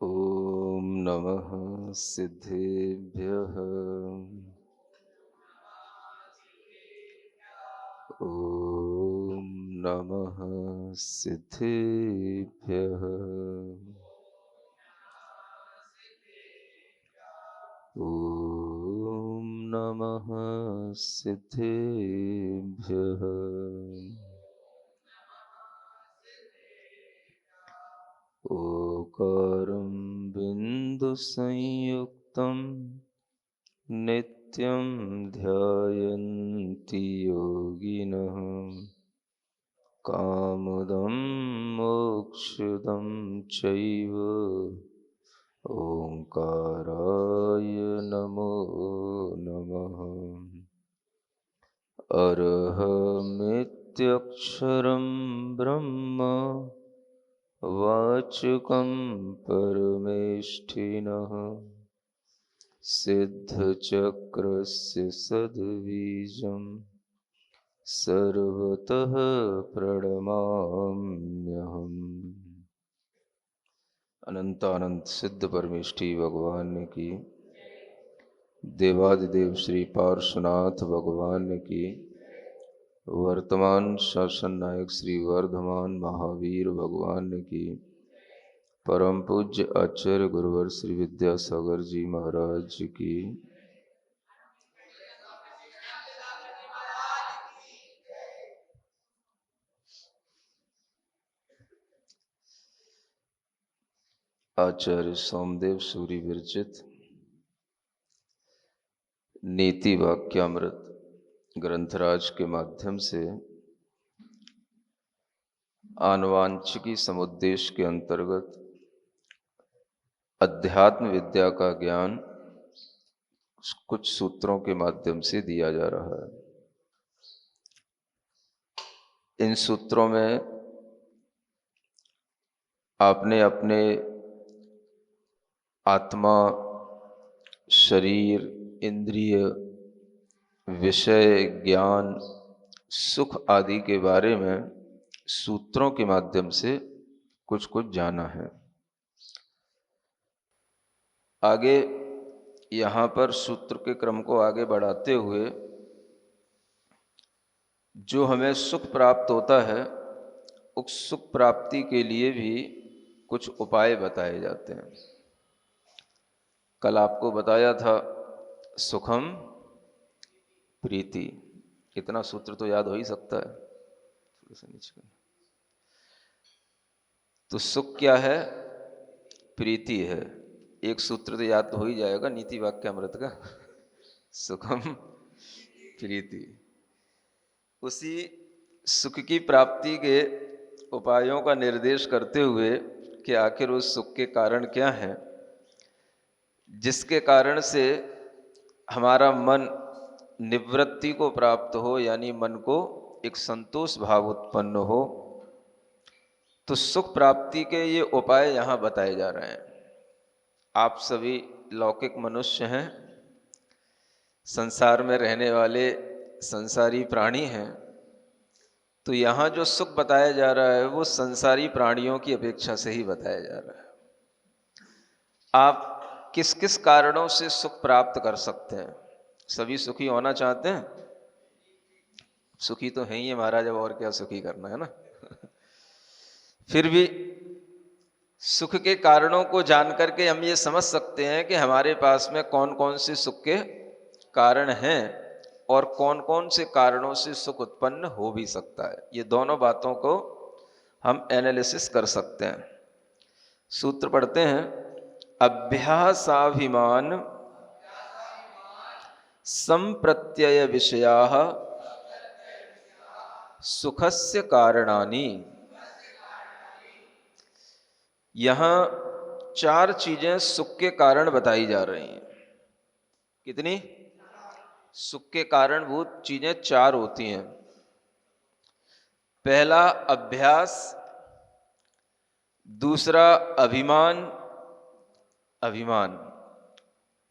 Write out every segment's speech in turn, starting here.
ॐ नमः सिद्धेभ्यः। ॐ नमः सिद्धेभ्यः। ॐ नमः सिद्धेभ्यः। ओकारं बिन्दुसंयुक्तं नित्यं ध्यायन्ति योगिनः। कामदं मोक्षदं चैव ओंकाराय नमो नमः। अरहमित्यक्षरं ब्रह्म वाचकं परमेष्ठिनः। सिद्धचक्रस्य सद्बीजं सर्वतः प्रणमाम्यहम्। अनंतानंत सिद्ध परमेष्ठी भगवान की, देवादिदेव श्री पार्श्वनाथ भगवान की, वर्तमान शासन नायक श्री वर्धमान महावीर भगवान की, परम पूज्य आचार्य गुरुवर श्री विद्यासागर जी महाराज की, आचार्य सोमदेव सूरी विरचित नीति वाक्यामृत ग्रंथराज के माध्यम से आनुवांशिकी समुद्देश्य के अंतर्गत अध्यात्म विद्या का ज्ञान कुछ सूत्रों के माध्यम से दिया जा रहा है। इन सूत्रों में आपने अपने आत्मा, शरीर, इंद्रिय, विषय, ज्ञान, सुख आदि के बारे में सूत्रों के माध्यम से कुछ कुछ जाना है। आगे यहाँ पर सूत्र के क्रम को आगे बढ़ाते हुए जो हमें सुख प्राप्त होता है, उस सुख प्राप्ति के लिए भी कुछ उपाय बताए जाते हैं। कल आपको बताया था सुखम प्रीति। इतना सूत्र तो याद हो ही सकता है। थोड़ा सा नीचे। तो सुख क्या है? प्रीति है। एक सूत्र तो याद हो ही जाएगा नीति वाक्यामृत का, सुखम प्रीति। उसी सुख की प्राप्ति के उपायों का निर्देश करते हुए कि आखिर उस सुख के कारण क्या है, जिसके कारण से हमारा मन निवृत्ति को प्राप्त हो, यानी मन को एक संतोष भाव उत्पन्न हो। तो सुख प्राप्ति के ये उपाय यहाँ बताए जा रहे हैं। आप सभी लौकिक मनुष्य हैं, संसार में रहने वाले संसारी प्राणी हैं। तो यहाँ जो सुख बताया जा रहा है वो संसारी प्राणियों की अपेक्षा से ही बताया जा रहा है। आप किस किस कारणों से सुख प्राप्त कर सकते हैं? सभी सुखी होना चाहते हैं? सुखी तो है ही है महाराज, अब और क्या सुखी करना है ना। फिर भी सुख के कारणों को जान करके हम ये समझ सकते हैं कि हमारे पास में कौन कौन से सुख के कारण हैं और कौन कौन से कारणों से सुख उत्पन्न हो भी सकता है। ये दोनों बातों को हम एनालिसिस कर सकते हैं। सूत्र पढ़ते हैं। अभ्यासाभिमान संप्रत्यय विषयाः सुखस्य कारणानि। यहाँ चार चीजें सुख के कारण बताई जा रही हैं। कितनी? सुख के कारणभूत चीजें चार होती हैं। पहला अभ्यास, दूसरा अभिमान,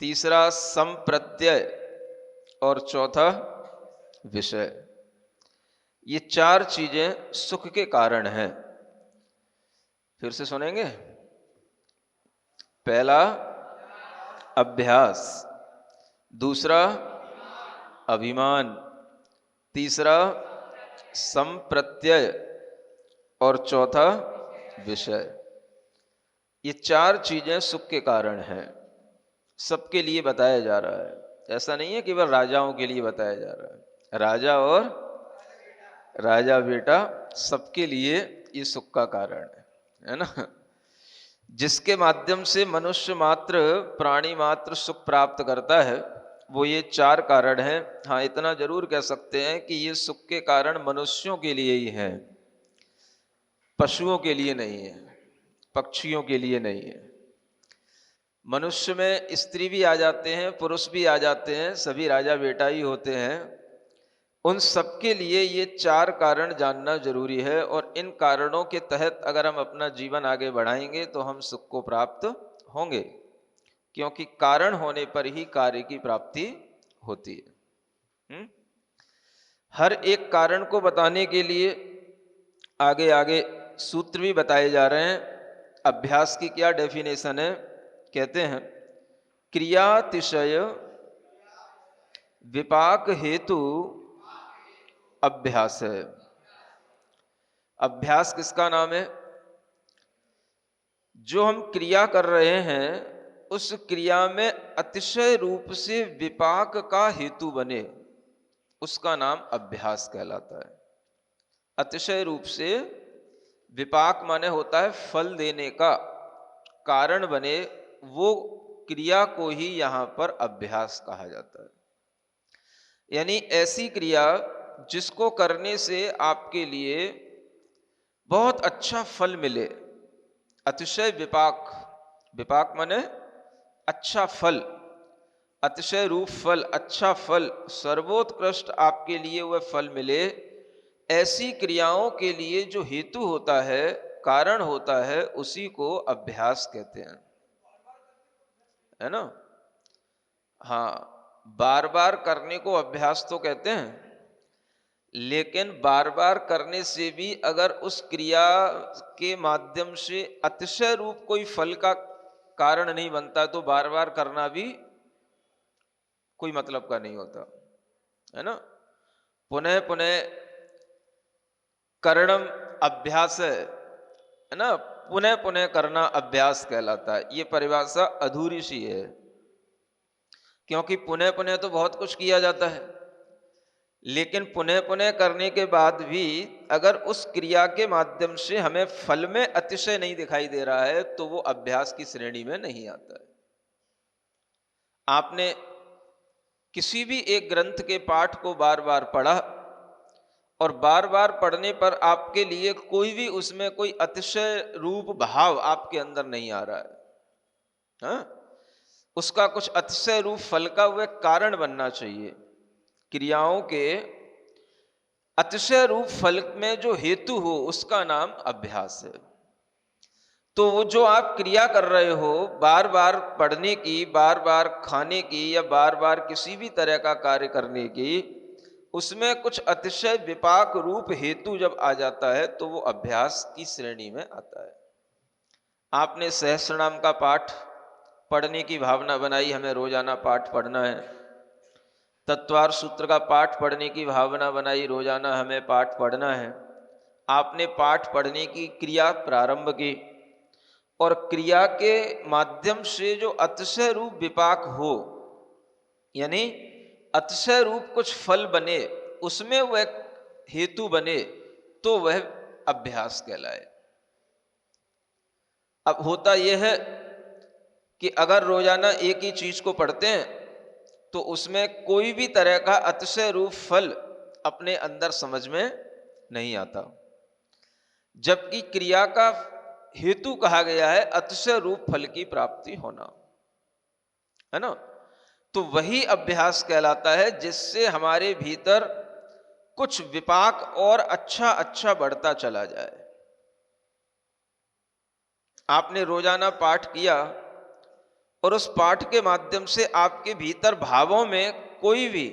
तीसरा संप्रत्यय और चौथा विषय। ये चार चीजें सुख के कारण हैं। फिर से सुनेंगे। पहला अभ्यास, दूसरा अभिमान, तीसरा संप्रत्यय और चौथा विषय। ये चार चीजें सुख के कारण हैं। सबके लिए बताया जा रहा है, ऐसा नहीं है केवल राजाओं के लिए बताया जा रहा है। राजा और राजा बेटा सबके लिए ये सुख का कारण है ना। जिसके माध्यम से मनुष्य मात्र, प्राणी मात्र सुख प्राप्त करता है, वो ये चार कारण हैं। हाँ, इतना जरूर कह सकते हैं कि ये सुख के कारण मनुष्यों के लिए ही है, पशुओं के लिए नहीं है, पक्षियों के लिए नहीं है। मनुष्य में स्त्री भी आ जाते हैं, पुरुष भी आ जाते हैं, सभी राजा बेटा ही होते हैं। उन सबके लिए ये चार कारण जानना जरूरी है, और इन कारणों के तहत अगर हम अपना जीवन आगे बढ़ाएंगे तो हम सुख को प्राप्त होंगे, क्योंकि कारण होने पर ही कार्य की प्राप्ति होती है। हर एक कारण को बताने के लिए आगे आगे सूत्र भी बताए जा रहे हैं। अभ्यास की क्या डेफिनेशन है? कहते हैं क्रियातिशय विपाक हेतु अभ्यास है। अभ्यास किसका नाम है? जो हम क्रिया कर रहे हैं उस क्रिया में अतिशय रूप से विपाक का हेतु बने, उसका नाम अभ्यास कहलाता है। अतिशय रूप से विपाक माने होता है फल देने का, कारण बने, वो क्रिया को ही यहां पर अभ्यास कहा जाता है। यानी ऐसी क्रिया जिसको करने से आपके लिए बहुत अच्छा फल मिले। अतिशय विपाक, विपाक माने अच्छा फल, अतिशय रूप फल, अच्छा फल, सर्वोत्कृष्ट आपके लिए वह फल मिले। ऐसी क्रियाओं के लिए जो हेतु होता है, कारण होता है, उसी को अभ्यास कहते हैं, है ना। हाँ, बार बार करने को अभ्यास तो कहते हैं, लेकिन बार बार करने से भी अगर उस क्रिया के माध्यम से अतिशय रूप कोई फल का कारण नहीं बनता तो बार बार करना भी कोई मतलब का नहीं होता, है ना। पुनः पुनः करणम अभ्यास है ना, पुनः पुनः करना अभ्यास कहलाता है। ये परिभाषा अधूरी सी है, क्योंकि पुनः पुनः तो बहुत कुछ किया जाता है, लेकिन पुनः पुनः करने के बाद भी अगर उस क्रिया के माध्यम से हमें फल में अतिशय नहीं दिखाई दे रहा है तो वो अभ्यास की श्रेणी में नहीं आता है। आपने किसी भी एक ग्रंथ के पाठ को बार बार पढ़ा और बार बार पढ़ने पर आपके लिए कोई भी उसमें कोई अतिशय रूप भाव आपके अंदर नहीं आ रहा है, हाँ? उसका कुछ अतिशय रूप फल का वह कारण बनना चाहिए। क्रियाओं के अतिशय रूप फल में जो हेतु हो उसका नाम अभ्यास है। तो वो जो आप क्रिया कर रहे हो, बार बार पढ़ने की, बार बार खाने की, या बार बार किसी भी तरह का कार्य करने की, उसमें कुछ अतिशय विपाक रूप हेतु जब आ जाता है तो वो अभ्यास की श्रेणी में आता है। आपने सहस्रनाम का पाठ पढ़ने की भावना बनाई, हमें रोजाना पाठ पढ़ना है। तत्वार सूत्र का पाठ पढ़ने की भावना बनाई, रोजाना हमें पाठ पढ़ना है। आपने पाठ पढ़ने की क्रिया प्रारंभ की, और क्रिया के माध्यम से जो अतिशय रूप विपाक हो, यानी अतिशय रूप कुछ फल बने, उसमें वह हेतु बने, तो वह अभ्यास कहलाए। अब होता यह है कि अगर रोजाना एक ही चीज को पढ़ते हैं तो उसमें कोई भी तरह का अतिशय रूप फल अपने अंदर समझ में नहीं आता, जबकि क्रिया का हेतु कहा गया है अतिशय रूप फल की प्राप्ति होना, है ना। तो वही अभ्यास कहलाता है जिससे हमारे भीतर कुछ विपाक और अच्छा अच्छा बढ़ता चला जाए। आपने रोजाना पाठ किया और उस पाठ के माध्यम से आपके भीतर भावों में कोई भी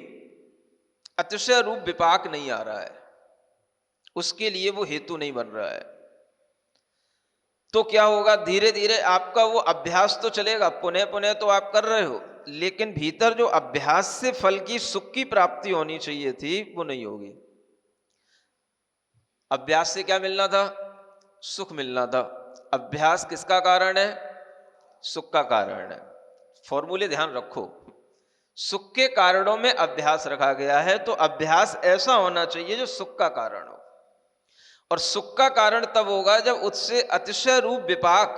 अतिशय रूप विपाक नहीं आ रहा है, उसके लिए वो हेतु नहीं बन रहा है, तो क्या होगा, धीरे धीरे आपका वो अभ्यास तो चलेगा, पुनः पुनः तो आप कर रहे हो, लेकिन भीतर जो अभ्यास से फल की सुख की प्राप्ति होनी चाहिए थी वो नहीं होगी। अभ्यास से क्या मिलना था, सुख मिलना था। अभ्यास किसका कारण है, सुख का कारण है। फॉर्मूले ध्यान रखो, सुख के कारणों में अभ्यास रखा गया है, तो अभ्यास ऐसा होना चाहिए जो सुख का कारण हो। और सुख का कारण तब होगा जब उससे अतिशय रूप विपाक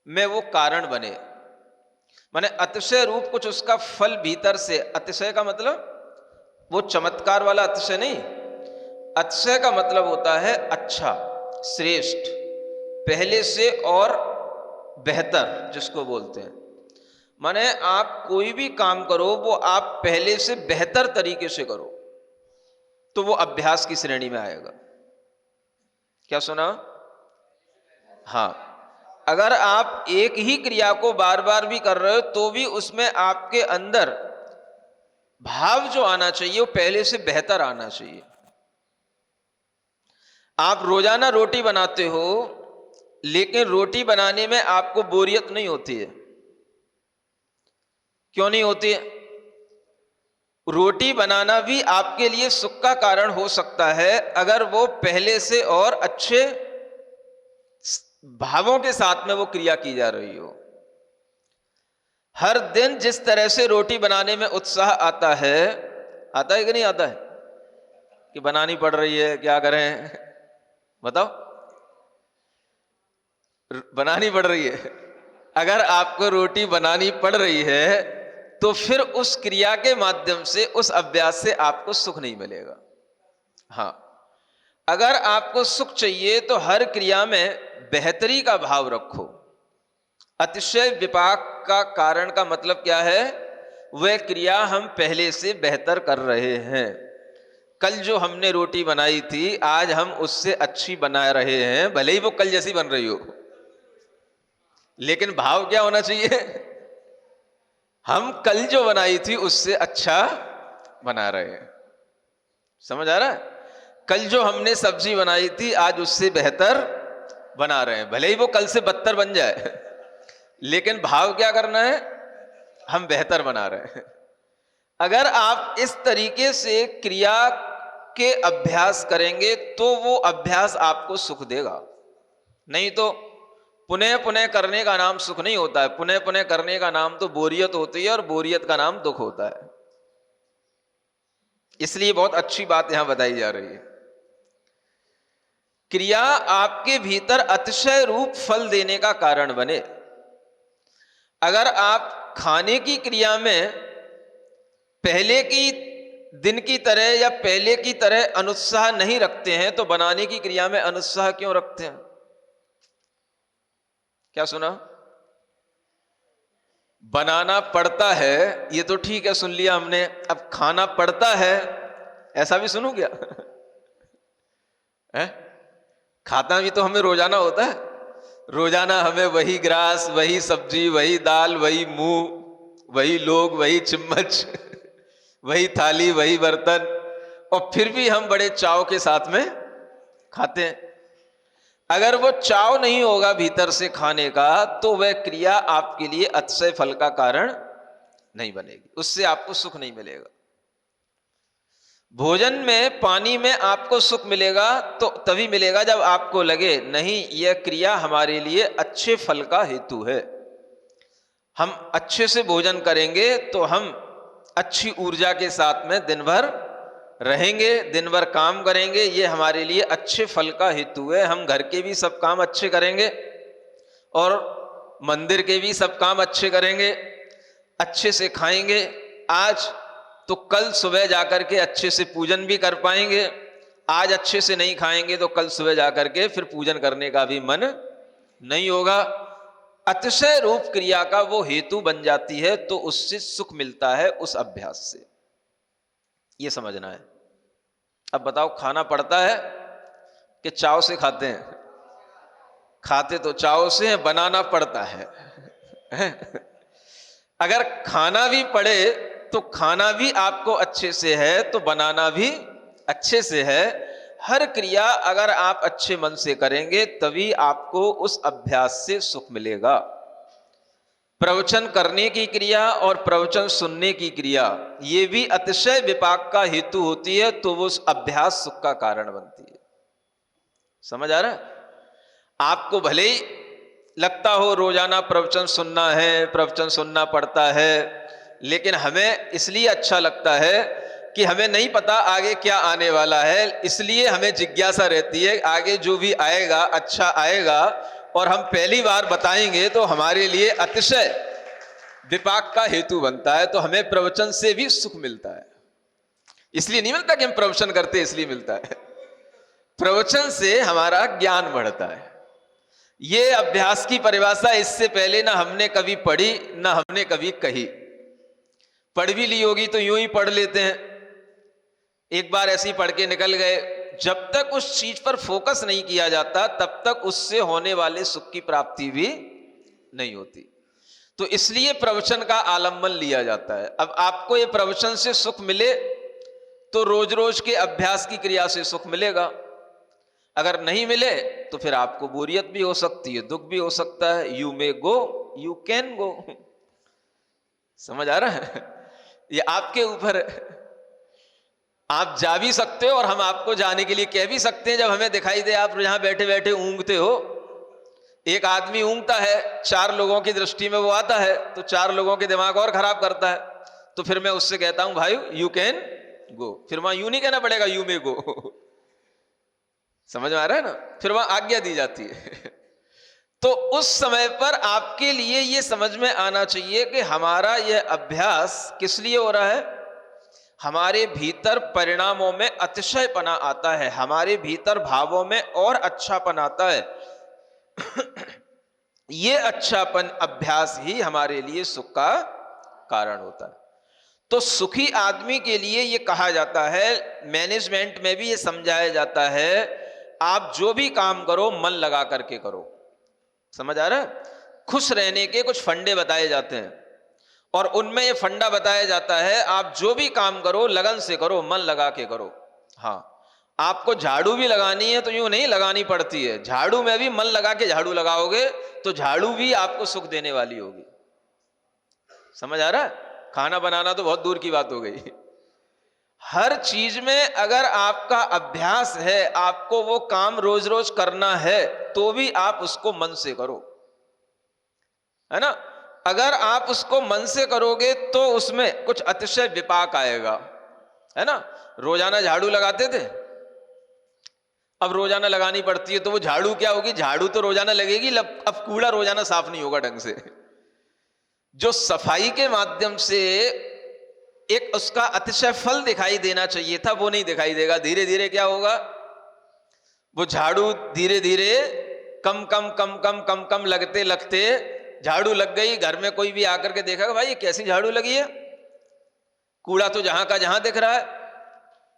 में वो कारण बने, माने अतिशय रूप कुछ उसका फल भीतर से। अतिशय का मतलब वो चमत्कार वाला अतिशय नहीं, अतिशय का मतलब होता है अच्छा, श्रेष्ठ, पहले से और बेहतर जिसको बोलते हैं। माने आप कोई भी काम करो वो आप पहले से बेहतर तरीके से करो, तो वो अभ्यास की श्रेणी में आएगा। क्या सुना? हाँ, अगर आप एक ही क्रिया को बार बार भी कर रहे हो तो भी उसमें आपके अंदर भाव जो आना चाहिए वो पहले से बेहतर आना चाहिए। आप रोजाना रोटी बनाते हो, लेकिन रोटी बनाने में आपको बोरियत नहीं होती है। क्यों नहीं होती है? रोटी बनाना भी आपके लिए सुख का कारण हो सकता है अगर वो पहले से और अच्छे भावों के साथ में वो क्रिया की जा रही हो। हर दिन जिस तरह से रोटी बनाने में उत्साह आता है कि नहीं आता है, कि बनानी पड़ रही है, क्या करें बताओ, बनानी पड़ रही है। अगर आपको रोटी बनानी पड़ रही है तो फिर उस क्रिया के माध्यम से, उस अभ्यास से आपको सुख नहीं मिलेगा। हाँ, अगर आपको सुख चाहिए तो हर क्रिया में बेहतरी का भाव रखो। अतिशय विपाक का कारण का मतलब क्या है, वह क्रिया हम पहले से बेहतर कर रहे हैं। कल जो हमने रोटी बनाई थी आज हम उससे अच्छी बना रहे हैं, भले ही वो कल जैसी बन रही हो, लेकिन भाव क्या होना चाहिए, हम कल जो बनाई थी उससे अच्छा बना रहे हैं। समझ आ रहा है? कल जो हमने सब्जी बनाई थी आज उससे बेहतर बना रहे हैं, भले ही वो कल से बदतर बन जाए, लेकिन भाव क्या करना है, हम बेहतर बना रहे हैं। अगर आप इस तरीके से क्रिया के अभ्यास करेंगे तो वो अभ्यास आपको सुख देगा। नहीं तो पुनः पुनः करने का नाम सुख नहीं होता है, पुनः पुनः करने का नाम तो बोरियत होती है, और बोरियत का नाम दुख होता है। इसलिए बहुत अच्छी बात यहां बताई जा रही है। क्रिया आपके भीतर अतिशय रूप फल देने का कारण बने। अगर आप खाने की क्रिया में पहले की दिन की तरह या पहले की तरह अनुत्साह नहीं रखते हैं तो बनाने की क्रिया में अनुत्साह क्यों रखते हैं? क्या सुना? बनाना पड़ता है, ये तो ठीक है, सुन लिया हमने। अब खाना पड़ता है, ऐसा भी सुनू क्या? है? खाता भी तो हमें रोजाना होता है। रोजाना हमें वही ग्रास, वही सब्जी, वही दाल, वही मुंह, वही लोग, वही चम्मच, वही थाली, वही बर्तन, और फिर भी हम बड़े चाव के साथ में खाते हैं। अगर वो चाव नहीं होगा भीतर से खाने का तो वह क्रिया आपके लिए अतिशय फल का कारण नहीं बनेगी, उससे आपको सुख नहीं मिलेगा। भोजन में, पानी में आपको सुख मिलेगा तो तभी मिलेगा जब आपको लगे नहीं यह क्रिया हमारे लिए अच्छे फल का हेतु है। हम अच्छे से भोजन करेंगे तो हम अच्छी ऊर्जा के साथ में दिन भर रहेंगे, दिन भर काम करेंगे, ये हमारे लिए अच्छे फल का हेतु है। हम घर के भी सब काम अच्छे करेंगे और मंदिर के भी सब काम अच्छे करेंगे, अच्छे से खाएंगे आज तो कल सुबह जाकर के अच्छे से पूजन भी कर पाएंगे। आज अच्छे से नहीं खाएंगे तो कल सुबह जाकर के फिर पूजन करने का भी मन नहीं होगा। अतिशय रूप क्रिया का वो हेतु बन जाती है तो उससे सुख मिलता है, उस अभ्यास से। ये समझना है। अब बताओ, खाना पड़ता है कि चाव से खाते हैं? खाते तो चाव से हैं, बनाना पड़ता है। अगर खाना भी पड़े तो खाना भी आपको अच्छे से है तो बनाना भी अच्छे से है। हर क्रिया अगर आप अच्छे मन से करेंगे तभी आपको उस अभ्यास से सुख मिलेगा। प्रवचन करने की क्रिया और प्रवचन सुनने की क्रिया ये भी अतिशय विपाक का हेतु होती है, तो वो उस अभ्यास सुख का कारण बनती है। समझ आ रहा है? आपको भले ही लगता हो रोजाना प्रवचन सुनना है, प्रवचन सुनना पड़ता है, लेकिन हमें इसलिए अच्छा लगता है कि हमें नहीं पता आगे क्या आने वाला है, इसलिए हमें जिज्ञासा रहती है आगे जो भी आएगा अच्छा आएगा, और हम पहली बार बताएंगे तो हमारे लिए अतिशय विपाक का हेतु बनता है। तो हमें प्रवचन से भी सुख मिलता है। इसलिए नहीं मिलता कि हम प्रवचन करते इसलिए मिलता है, प्रवचन से हमारा ज्ञान बढ़ता है। ये अभ्यास की परिभाषा इससे पहले ना हमने कभी पढ़ी ना हमने कभी कही। पढ़ भी ली होगी तो यूं ही पढ़ लेते हैं, एक बार ऐसे ही पढ़ के निकल गए। जब तक उस चीज पर फोकस नहीं किया जाता तब तक उससे होने वाले सुख की प्राप्ति भी नहीं होती। तो इसलिए प्रवचन का आलंबन लिया जाता है। अब आपको ये प्रवचन से सुख मिले तो रोज रोज के अभ्यास की क्रिया से सुख मिलेगा। अगर नहीं मिले तो फिर आपको बोरियत भी हो सकती है, दुख भी हो सकता है। You may go, you can go. समझ आ रहा है? ये आपके ऊपर है। आप जा भी सकते हो और हम आपको जाने के लिए कह भी सकते हैं। जब हमें दिखाई दे आप यहां बैठे बैठे ऊँघते हो, एक आदमी ऊँघता है, 4 लोगों की दृष्टि में वो आता है तो 4 लोगों के दिमाग और खराब करता है। तो फिर मैं उससे कहता हूं भाई यू कैन गो, फिर वहां यू नहीं कहना पड़ेगा यू मे गो। समझ में आ रहा है ना? फिर वहां आज्ञा दी जाती है। तो उस समय पर आपके लिए यह समझ में आना चाहिए कि हमारा यह अभ्यास किस लिए हो रहा है। हमारे भीतर परिणामों में अतिशयपना आता है, हमारे भीतर भावों में और अच्छापन आता है। ये अच्छापन अभ्यास ही हमारे लिए सुख का कारण होता है। तो सुखी आदमी के लिए यह कहा जाता है, मैनेजमेंट में भी यह समझाया जाता है, आप जो भी काम करो मन लगा करके करो। समझ आ रहा है? खुश रहने के कुछ फंडे बताए जाते हैं और उनमें यह फंडा बताया जाता है, आप जो भी काम करो लगन से करो, मन लगा के करो। हाँ, आपको झाड़ू भी लगानी है तो यूं नहीं लगानी पड़ती है, झाड़ू में भी मन लगा के झाड़ू लगाओगे तो झाड़ू भी आपको सुख देने वाली होगी। समझ आ रहा है? खाना बनाना तो बहुत दूर की बात हो गई। हर चीज में अगर आपका अभ्यास है, आपको वो काम रोज रोज करना है, तो भी आप उसको मन से करो, है ना? अगर आप उसको मन से करोगे तो उसमें कुछ अतिशय विपाक आएगा, है ना? रोजाना झाड़ू लगाते थे, अब रोजाना लगानी पड़ती है तो वो झाड़ू क्या होगी? झाड़ू तो रोजाना लगेगी, अब कूड़ा रोजाना साफ नहीं होगा ढंग से। जो सफाई के माध्यम से एक उसका अतिशय फल दिखाई देना चाहिए था वो नहीं दिखाई देगा। धीरे धीरे क्या होगा? वो झाड़ू धीरे धीरे कम कम कम कम कम कम लगते लगते झाड़ू लग गई। घर में कोई भी आकर के देखेगा, भाई ये कैसी झाड़ू लगी है? कूड़ा तो जहां का जहां दिख रहा है,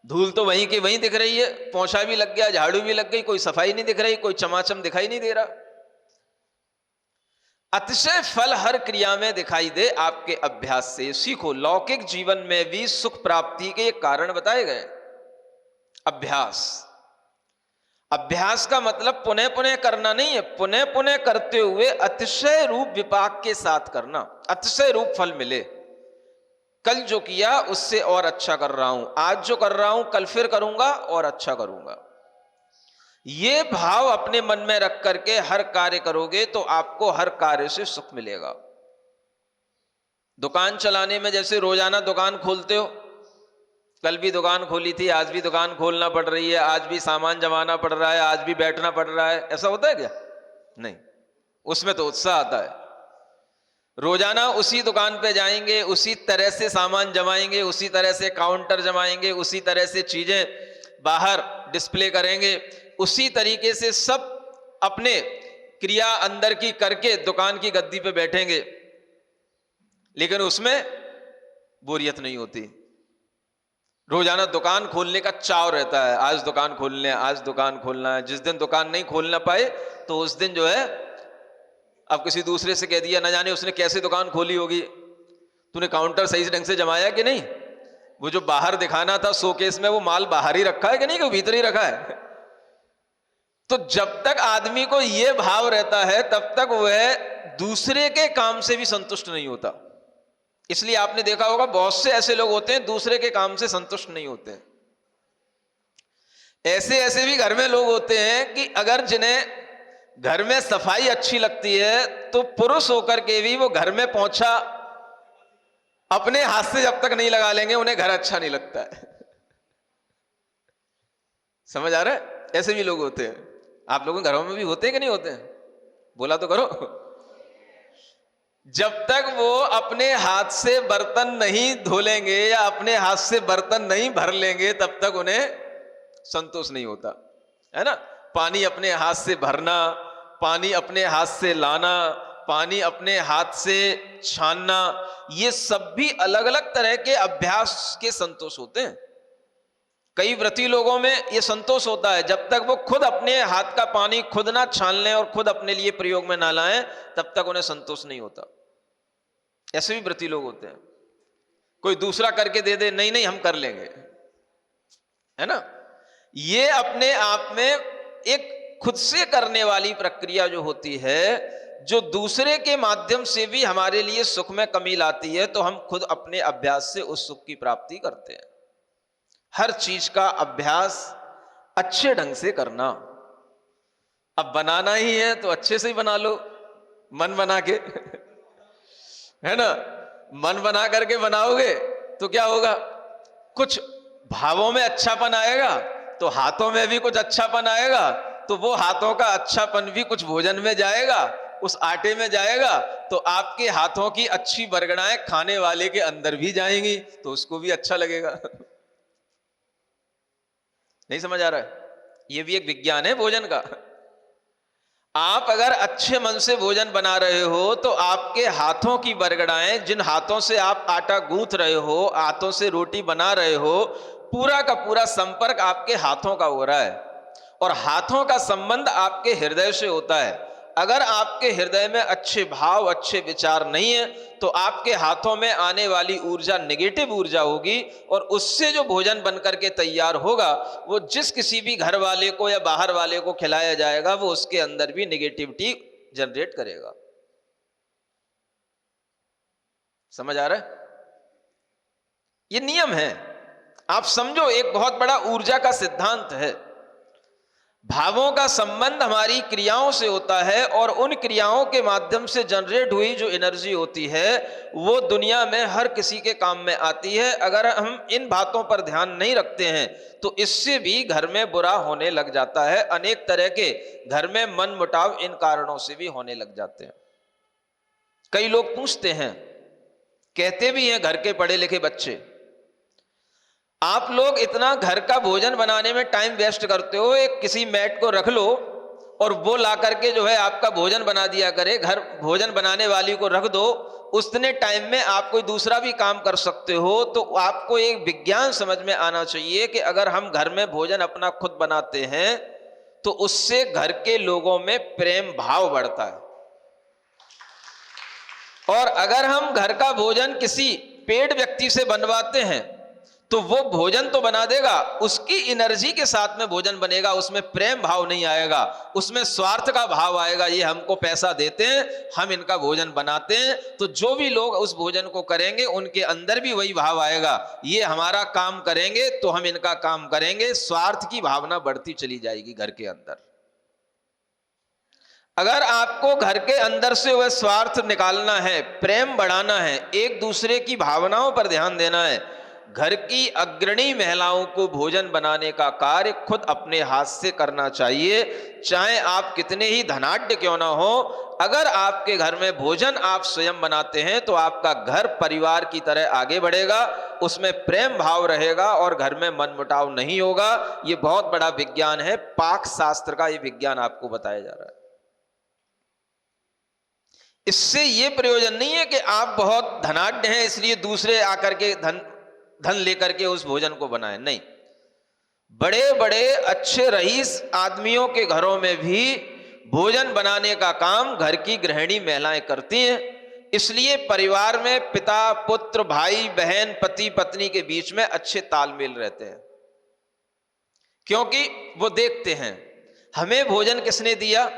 धूल तो वहीं की वहीं दिख रही है, पोंछा भी लग गया, झाड़ू भी लग गई, कोई सफाई नहीं दिख रही, कोई चमाचम दिखाई नहीं दे रहा। अतिशय फल हर क्रिया में दिखाई दे आपके अभ्यास से सीखो। लौकिक जीवन में भी सुख प्राप्ति के कारण बताए गए। अभ्यास, अभ्यास का मतलब पुनः पुनः करना नहीं है, पुनः पुनः करते हुए अतिशय रूप विपाक के साथ करना, अतिशय रूप फल मिले। कल जो किया उससे और अच्छा कर रहा हूं, आज जो कर रहा हूं कल फिर करूंगा और अच्छा करूंगा। ये भाव अपने मन में रख करके हर कार्य करोगे तो आपको हर कार्य से सुख मिलेगा। दुकान चलाने में जैसे रोजाना दुकान खोलते हो, कल भी दुकान खोली थी, आज भी दुकान खोलना पड़ रही है, आज भी सामान जमाना पड़ रहा है, आज भी बैठना पड़ रहा है, ऐसा होता है क्या? नहीं, उसमें तो उत्साह आता है। रोजाना उसी दुकान पे जाएंगे, उसी तरह से सामान जमाएंगे, उसी तरह से काउंटर जमाएंगे, उसी तरह से चीजें बाहर डिस्प्ले करेंगे, उसी तरीके से सब अपने क्रिया अंदर की करके दुकान की गद्दी पे बैठेंगे, लेकिन उसमें बोरियत नहीं होती। रोजाना दुकान खोलने का चाव रहता है, आज दुकान खोलने है, आज दुकान खोलना है। जिस दिन दुकान नहीं खोलना पाए तो उस दिन जो है अब किसी दूसरे से कह दिया, ना जाने उसने कैसे दुकान खोली होगी, तूने काउंटर सही से ढंग से जमाया कि नहीं, वो जो बाहर दिखाना था शोकेस में, वो माल बाहर ही रखा है कि नहीं, कि भीतर ही रखा है? तो जब तक आदमी को यह भाव रहता है तब तक वह दूसरे के काम से भी संतुष्ट नहीं होता। इसलिए आपने देखा होगा बहुत से ऐसे लोग होते हैं दूसरे के काम से संतुष्ट नहीं होते। ऐसे ऐसे भी घर में लोग होते हैं कि अगर जिन्हें घर में सफाई अच्छी लगती है तो पुरुष होकर के भी वो घर में पोंछा अपने हाथ से जब तक नहीं लगा लेंगे उन्हें घर अच्छा नहीं लगता है। समझ आ रहा है? ऐसे भी लोग होते हैं। आप लोगों के घरों में भी होते हैं कि नहीं होते हैं? बोला तो करो। जब तक वो अपने हाथ से बर्तन नहीं धो लेंगे या अपने हाथ से बर्तन नहीं भर लेंगे तब तक उन्हें संतोष नहीं होता है ना। पानी अपने हाथ से भरना, पानी अपने हाथ से लाना, पानी अपने हाथ से छानना, ये सब भी अलग अलग तरह के अभ्यास के संतोष होते हैं। कई व्रती लोगों में ये संतोष होता है जब तक वो खुद अपने हाथ का पानी खुद ना छान लें और खुद अपने लिए प्रयोग में ना लाएं तब तक उन्हें संतोष नहीं होता। ऐसे भी व्रती लोग होते हैं। कोई दूसरा करके दे दे, नहीं नहीं हम कर लेंगे, है ना। ये अपने आप में एक खुद से करने वाली प्रक्रिया जो होती है, जो दूसरे के माध्यम से भी हमारे लिए सुख में कमी लाती है, तो हम खुद अपने अभ्यास से उस सुख की प्राप्ति करते हैं। हर चीज का अभ्यास अच्छे ढंग से करना। अब बनाना ही है तो अच्छे से ही बना लो, मन बना के है ना। मन बना करके बनाओगे तो क्या होगा, कुछ भावों में अच्छापन आएगा तो हाथों में भी कुछ अच्छापन आएगा, तो वो हाथों का अच्छापन भी कुछ भोजन में जाएगा, उस आटे में जाएगा, तो आपके हाथों की अच्छी बरगड़ाएं खाने वाले के अंदर भी जाएंगी तो उसको भी अच्छा लगेगा। नहीं समझ आ रहा है? ये भी एक विज्ञान है भोजन का। आप अगर अच्छे मन से भोजन बना रहे हो तो आपके हाथों की बरगड़ाएं, जिन हाथों से आप आटा गूंथ रहे हो, हाथों से रोटी बना रहे हो, पूरा का पूरा संपर्क आपके हाथों का हो रहा है और हाथों का संबंध आपके हृदय से होता है। अगर आपके हृदय में अच्छे भाव, अच्छे विचार नहीं है तो आपके हाथों में आने वाली ऊर्जा नेगेटिव ऊर्जा होगी और उससे जो भोजन बनकर के तैयार होगा वो जिस किसी भी घर वाले को या बाहर वाले को खिलाया जाएगा वो उसके अंदर भी नेगेटिविटी जनरेट करेगा। समझ आ रहा है? ये नियम है, आप समझो, एक बहुत बड़ा ऊर्जा का सिद्धांत है। भावों का संबंध हमारी क्रियाओं से होता है और उन क्रियाओं के माध्यम से जनरेट हुई जो एनर्जी होती है वो दुनिया में हर किसी के काम में आती है। अगर हम इन बातों पर ध्यान नहीं रखते हैं तो इससे भी घर में बुरा होने लग जाता है। अनेक तरह के घर में मन मुटाव इन कारणों से भी होने लग जाते हैं। कई लोग पूछते हैं, कहते भी हैं घर के पढ़े लिखे बच्चे, आप लोग इतना घर का भोजन बनाने में टाइम वेस्ट करते हो, एक किसी मैट को रख लो और वो ला करके जो है आपका भोजन बना दिया करे, घर भोजन बनाने वाली को रख दो, उतने टाइम में आप कोई दूसरा भी काम कर सकते हो। तो आपको एक विज्ञान समझ में आना चाहिए कि अगर हम घर में भोजन अपना खुद बनाते हैं तो उससे घर के लोगों में प्रेम भाव बढ़ता है। और अगर हम घर का भोजन किसी पेड व्यक्ति से बनवाते हैं तो वो भोजन तो बना देगा, उसकी एनर्जी के साथ में भोजन बनेगा, उसमें प्रेम भाव नहीं आएगा, उसमें स्वार्थ का भाव आएगा। ये हमको पैसा देते हैं, हम इनका भोजन बनाते हैं, तो जो भी लोग उस भोजन को करेंगे उनके अंदर भी वही भाव आएगा, ये हमारा काम करेंगे तो हम इनका काम करेंगे। स्वार्थ की भावना बढ़ती चली जाएगी घर के अंदर। अगर आपको घर के अंदर से वह स्वार्थ निकालना है, प्रेम बढ़ाना है, एक दूसरे की भावनाओं पर ध्यान देना है, घर की अग्रणी महिलाओं को भोजन बनाने का कार्य खुद अपने हाथ से करना चाहिए। चाहे आप कितने ही धनाढ्य क्यों ना हो, अगर आपके घर में भोजन आप स्वयं बनाते हैं तो आपका घर परिवार की तरह आगे बढ़ेगा, उसमें प्रेम भाव रहेगा और घर में मनमुटाव नहीं होगा। ये बहुत बड़ा विज्ञान है, पाक शास्त्र का ये विज्ञान आपको बताया जा रहा है। इससे ये प्रयोजन नहीं है कि आप बहुत धनाढ्य हैं इसलिए दूसरे आकर के धन लेकर के उस भोजन को बनाएं, नहीं। बड़े बड़े अच्छे रईस आदमियों के घरों में भी भोजन बनाने का काम घर की गृहिणी महिलाएं करती हैं। इसलिए परिवार में पिता पुत्र भाई बहन पति पत्नी के बीच में अच्छे तालमेल रहते हैं, क्योंकि वो देखते हैं हमें भोजन किसने दिया,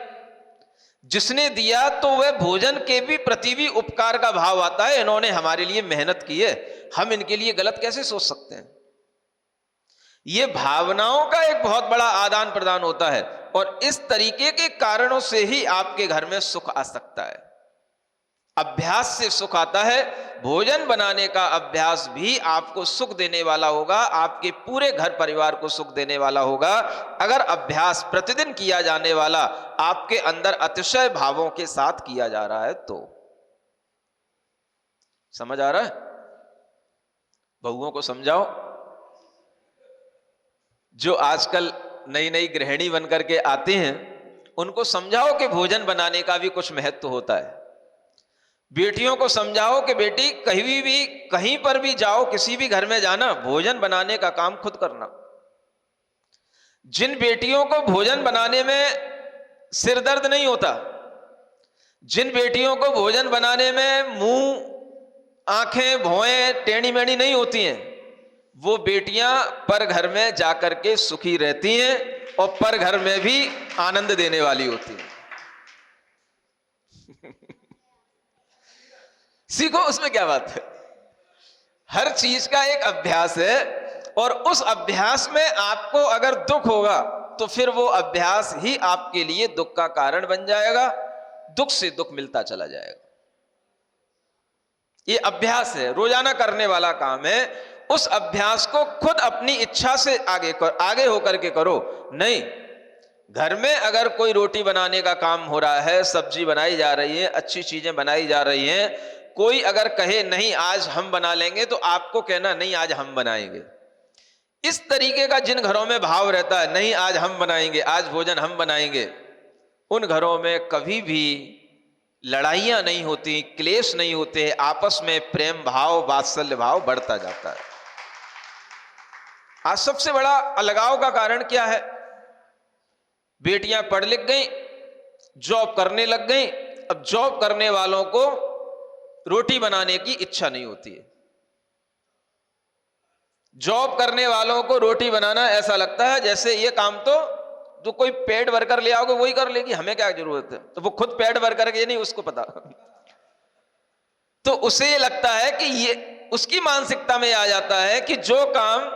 जिसने दिया तो वह भोजन के भी प्रति भी उपकार का भाव आता है, इन्होंने हमारे लिए मेहनत की है, हम इनके लिए गलत कैसे सोच सकते हैं। यह भावनाओं का एक बहुत बड़ा आदान प्रदान होता है, और इस तरीके के कारणों से ही आपके घर में सुख आ सकता है। अभ्यास से सुख आता है। भोजन बनाने का अभ्यास भी आपको सुख देने वाला होगा, आपके पूरे घर परिवार को सुख देने वाला होगा, अगर अभ्यास प्रतिदिन किया जाने वाला आपके अंदर अतिशय भावों के साथ किया जा रहा है तो। समझ आ रहा है? बहुओं को समझाओ, जो आजकल नई नई गृहिणी बनकर के आते हैं उनको समझाओ कि भोजन बनाने का भी कुछ महत्व होता है। बेटियों को समझाओ कि बेटी कहीं पर भी जाओ, किसी भी घर में जाना, भोजन बनाने का काम खुद करना। जिन बेटियों को भोजन बनाने में सिर दर्द नहीं होता, जिन बेटियों को भोजन बनाने में मुंह आंखें भौएं टेढ़ी मेढ़ी नहीं होती हैं, वो बेटियां पर घर में जाकर के सुखी रहती हैं और पर घर में भी आनंद देने वाली होती हैं। सीखो, उसमें क्या बात है। हर चीज का एक अभ्यास है, और उस अभ्यास में आपको अगर दुख होगा तो फिर वो अभ्यास ही आपके लिए दुख का कारण बन जाएगा, दुख से दुख मिलता चला जाएगा। ये अभ्यास है, रोजाना करने वाला काम है। उस अभ्यास को खुद अपनी इच्छा से आगे होकर के करो। नहीं, घर में अगर कोई रोटी बनाने का काम हो रहा है, सब्जी बनाई जा रही है, अच्छी चीजें बनाई जा रही हैं, कोई अगर कहे नहीं आज हम बना लेंगे, तो आपको कहना नहीं आज हम बनाएंगे। इस तरीके का जिन घरों में भाव रहता है, नहीं आज हम बनाएंगे, आज भोजन हम बनाएंगे, उन घरों में कभी भी लड़ाइयां नहीं होती, क्लेश नहीं होते, आपस में प्रेम भाव वात्सल्य भाव बढ़ता जाता है। आज सबसे बड़ा अलगाव का कारण क्या है? बेटियां पढ़ लिख गई, जॉब करने लग गई। अब जॉब करने वालों को रोटी बनाने की इच्छा नहीं होती है। जॉब करने वालों को रोटी बनाना ऐसा लगता है जैसे ये काम तो कोई पेड वर्कर ले आओगे वही कर लेगी, हमें क्या जरूरत है। तो वो खुद पेड वर्कर के नहीं उसको पता, तो उसे ये लगता है कि ये उसकी मानसिकता में आ जाता है कि जो काम,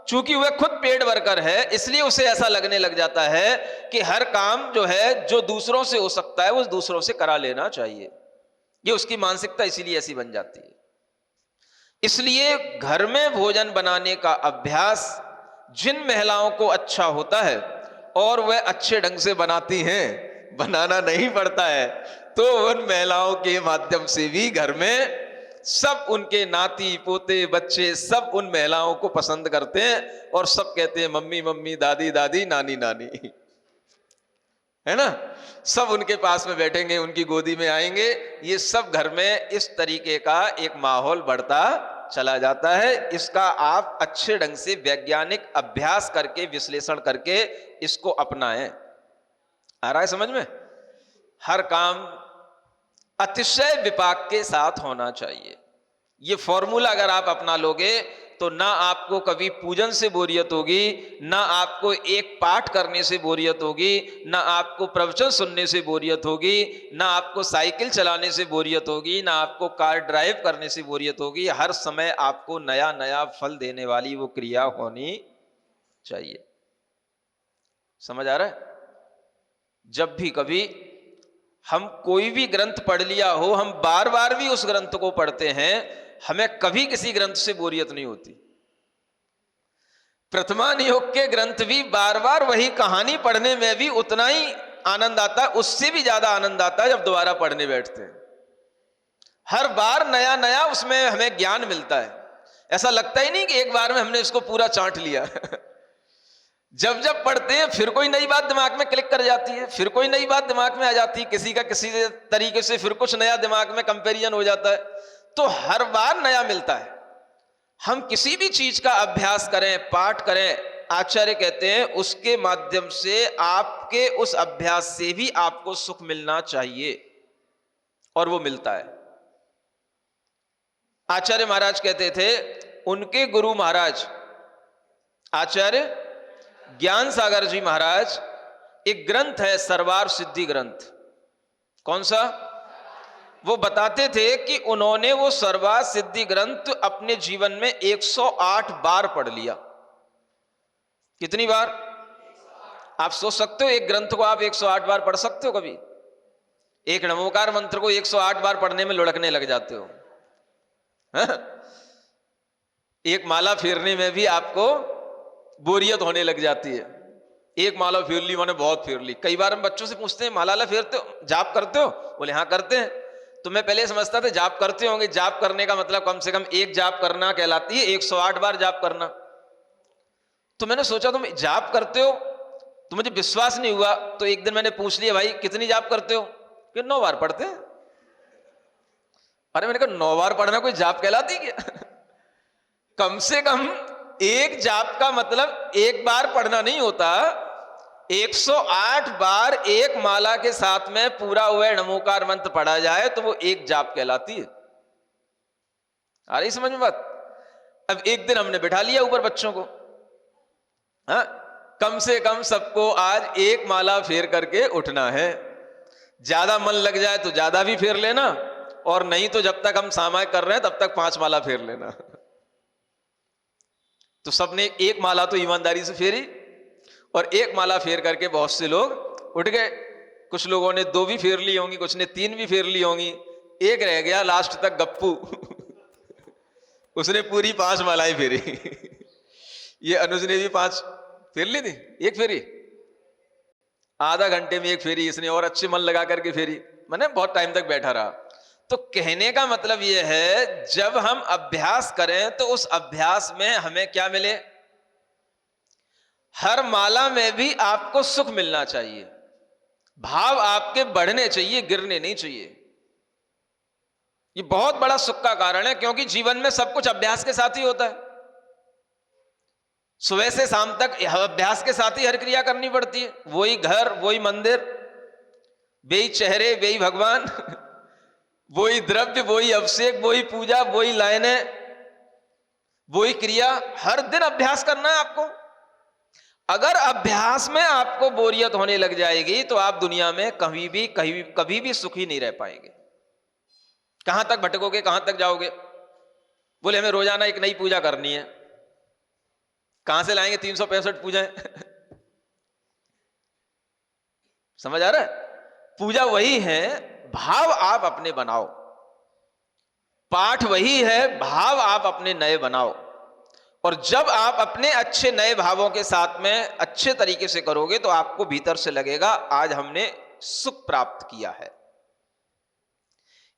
चूंकि वह खुद पेड वर्कर है, इसलिए उसे ऐसा लगने लग जाता है कि हर काम जो है जो दूसरों से हो सकता है वो दूसरों से करा लेना चाहिए। ये उसकी मानसिकता इसीलिए ऐसी बन जाती है। इसलिए घर में भोजन बनाने का अभ्यास जिन महिलाओं को अच्छा होता है और वह अच्छे ढंग से बनाती हैं, बनाना नहीं पड़ता है, तो उन महिलाओं के माध्यम से भी घर में सब उनके नाती पोते बच्चे सब उन महिलाओं को पसंद करते हैं, और सब कहते हैं मम्मी मम्मी, दादी दादी, नानी नानी, है ना। सब उनके पास में बैठेंगे, उनकी गोदी में आएंगे। ये सब घर में इस तरीके का एक माहौल बढ़ता चला जाता है। इसका आप अच्छे ढंग से वैज्ञानिक अभ्यास करके, विश्लेषण करके इसको अपनाएं। आ रहा है समझ में? हर काम अतिशय विपाक के साथ होना चाहिए। ये फॉर्मूला अगर आप अपना लोगे तो ना आपको कभी पूजन से बोरियत होगी, ना आपको एक पाठ करने से बोरियत होगी, ना आपको प्रवचन सुनने से बोरियत होगी, ना आपको साइकिल चलाने से बोरियत होगी, ना आपको कार ड्राइव करने से बोरियत होगी। हर समय आपको नया नया फल देने वाली वो क्रिया होनी चाहिए। समझ आ रहा है? जब भी कभी हम कोई भी ग्रंथ पढ़ लिया हो, हम बार बार भी उस ग्रंथ को पढ़ते हैं, हमें कभी किसी ग्रंथ से बोरियत नहीं होती। प्रथमानियोग के ग्रंथ भी बार बार वही कहानी पढ़ने में भी उतना ही आनंद आता है, उससे भी ज्यादा आनंद आता है जब दोबारा पढ़ने बैठते हैं। हर बार नया नया उसमें हमें ज्ञान मिलता है। ऐसा लगता ही नहीं कि एक बार में हमने इसको पूरा चाट लिया। जब जब पढ़ते हैं फिर कोई नई बात दिमाग में क्लिक कर जाती है, फिर कोई नई बात दिमाग में आ जाती है, किसी का किसी तरीके से फिर कुछ नया दिमाग में कंपैरिजन हो जाता है, तो हर बार नया मिलता है। हम किसी भी चीज का अभ्यास करें, पाठ करें, आचार्य कहते हैं उसके माध्यम से आपके उस अभ्यास से भी आपको सुख मिलना चाहिए, और वो मिलता है। आचार्य महाराज कहते थे, उनके गुरु महाराज आचार्य ज्ञान सागर जी महाराज, एक ग्रंथ है सर्वार सिद्धि ग्रंथ। कौन सा? वो बताते थे कि उन्होंने वो सर्वार सिद्धि ग्रंथ अपने जीवन में 108 बार पढ़ लिया। कितनी बार? आप सोच सकते हो एक ग्रंथ को आप 108 बार पढ़ सकते हो? कभी एक नमोकार मंत्र को 108 बार पढ़ने में लुढ़कने लग जाते हो? एक माला फेरने में भी आपको बोरियत होने लग जाती है। एक माला फेर ली मैंने, बहुत फेर ली। कई बार हम बच्चों से पूछते हैं, माला फेरते हो, जाप करते हो? बोले हाँ करते हैं। तो मैं पहले समझता था जाप करते होंगे, जाप करने का मतलब कम से कम एक जाप करना कहलाती है, 108 बार जाप करना। तो मैंने सोचा तुम जाप करते हो, तो मुझे विश्वास नहीं हुआ। तो एक दिन मैंने पूछ लिया, भाई कितनी जाप करते हो? कि 9 बार पढ़ते हैं। अरे मैंने कहा 9 बार पढ़ना कोई जाप कहलाती क्या? कम से कम एक जाप का मतलब एक बार पढ़ना नहीं होता, 108 बार एक माला के साथ में पूरा हुआ नमोकार मंत्र पढ़ा जाए तो वो एक जाप कहलाती है। आ रही समझ में बात? अब एक दिन हमने बिठा लिया ऊपर बच्चों को, हाँ कम से कम सबको आज एक माला फेर करके उठना है। ज्यादा मन लग जाए तो ज्यादा भी फेर लेना, और नहीं तो जब तक हम सामायिक कर रहे हैं तब तक 5 माला फेर लेना। तो सबने एक माला तो ईमानदारी से फेरी, और एक माला फेर करके बहुत से लोग उठ गए। कुछ लोगों ने 2 भी फेर ली होंगी, कुछ ने 3 भी फेर ली होंगी। एक रह गया लास्ट तक, गप्पू। उसने पूरी 5 मालाएं फेरी। ये अनुज ने भी 5 फेर ली थी, एक फेरी आधा घंटे में, एक फेरी इसने और अच्छे मन लगा करके फेरी। मैंने बहुत टाइम तक बैठा रहा। तो कहने का मतलब यह है, जब हम अभ्यास करें तो उस अभ्यास में हमें क्या मिले? हर माला में भी आपको सुख मिलना चाहिए, भाव आपके बढ़ने चाहिए, गिरने नहीं चाहिए। ये बहुत बड़ा सुख का कारण है, क्योंकि जीवन में सब कुछ अभ्यास के साथ ही होता है। सुबह से शाम तक अभ्यास के साथ ही हर क्रिया करनी पड़ती है। वही घर, वही मंदिर, वही चेहरे, वही भगवान, वही द्रव्य, वही अभिषेक, वही पूजा, वही लाइनें, वही क्रिया। हर दिन अभ्यास करना है आपको। अगर अभ्यास में आपको बोरियत होने लग जाएगी तो आप दुनिया में कभी भी सुखी नहीं रह पाएंगे। कहां तक भटकोगे, कहां तक जाओगे? बोले हमें रोजाना एक नई पूजा करनी है। कहां से लाएंगे 365 पूजाएं? समझ आ रहा है? पूजा वही है, भाव आप अपने बनाओ। पाठ वही है, भाव आप अपने नए बनाओ। और जब आप अपने अच्छे नए भावों के साथ में अच्छे तरीके से करोगे तो आपको भीतर से लगेगा आज हमने सुख प्राप्त किया है।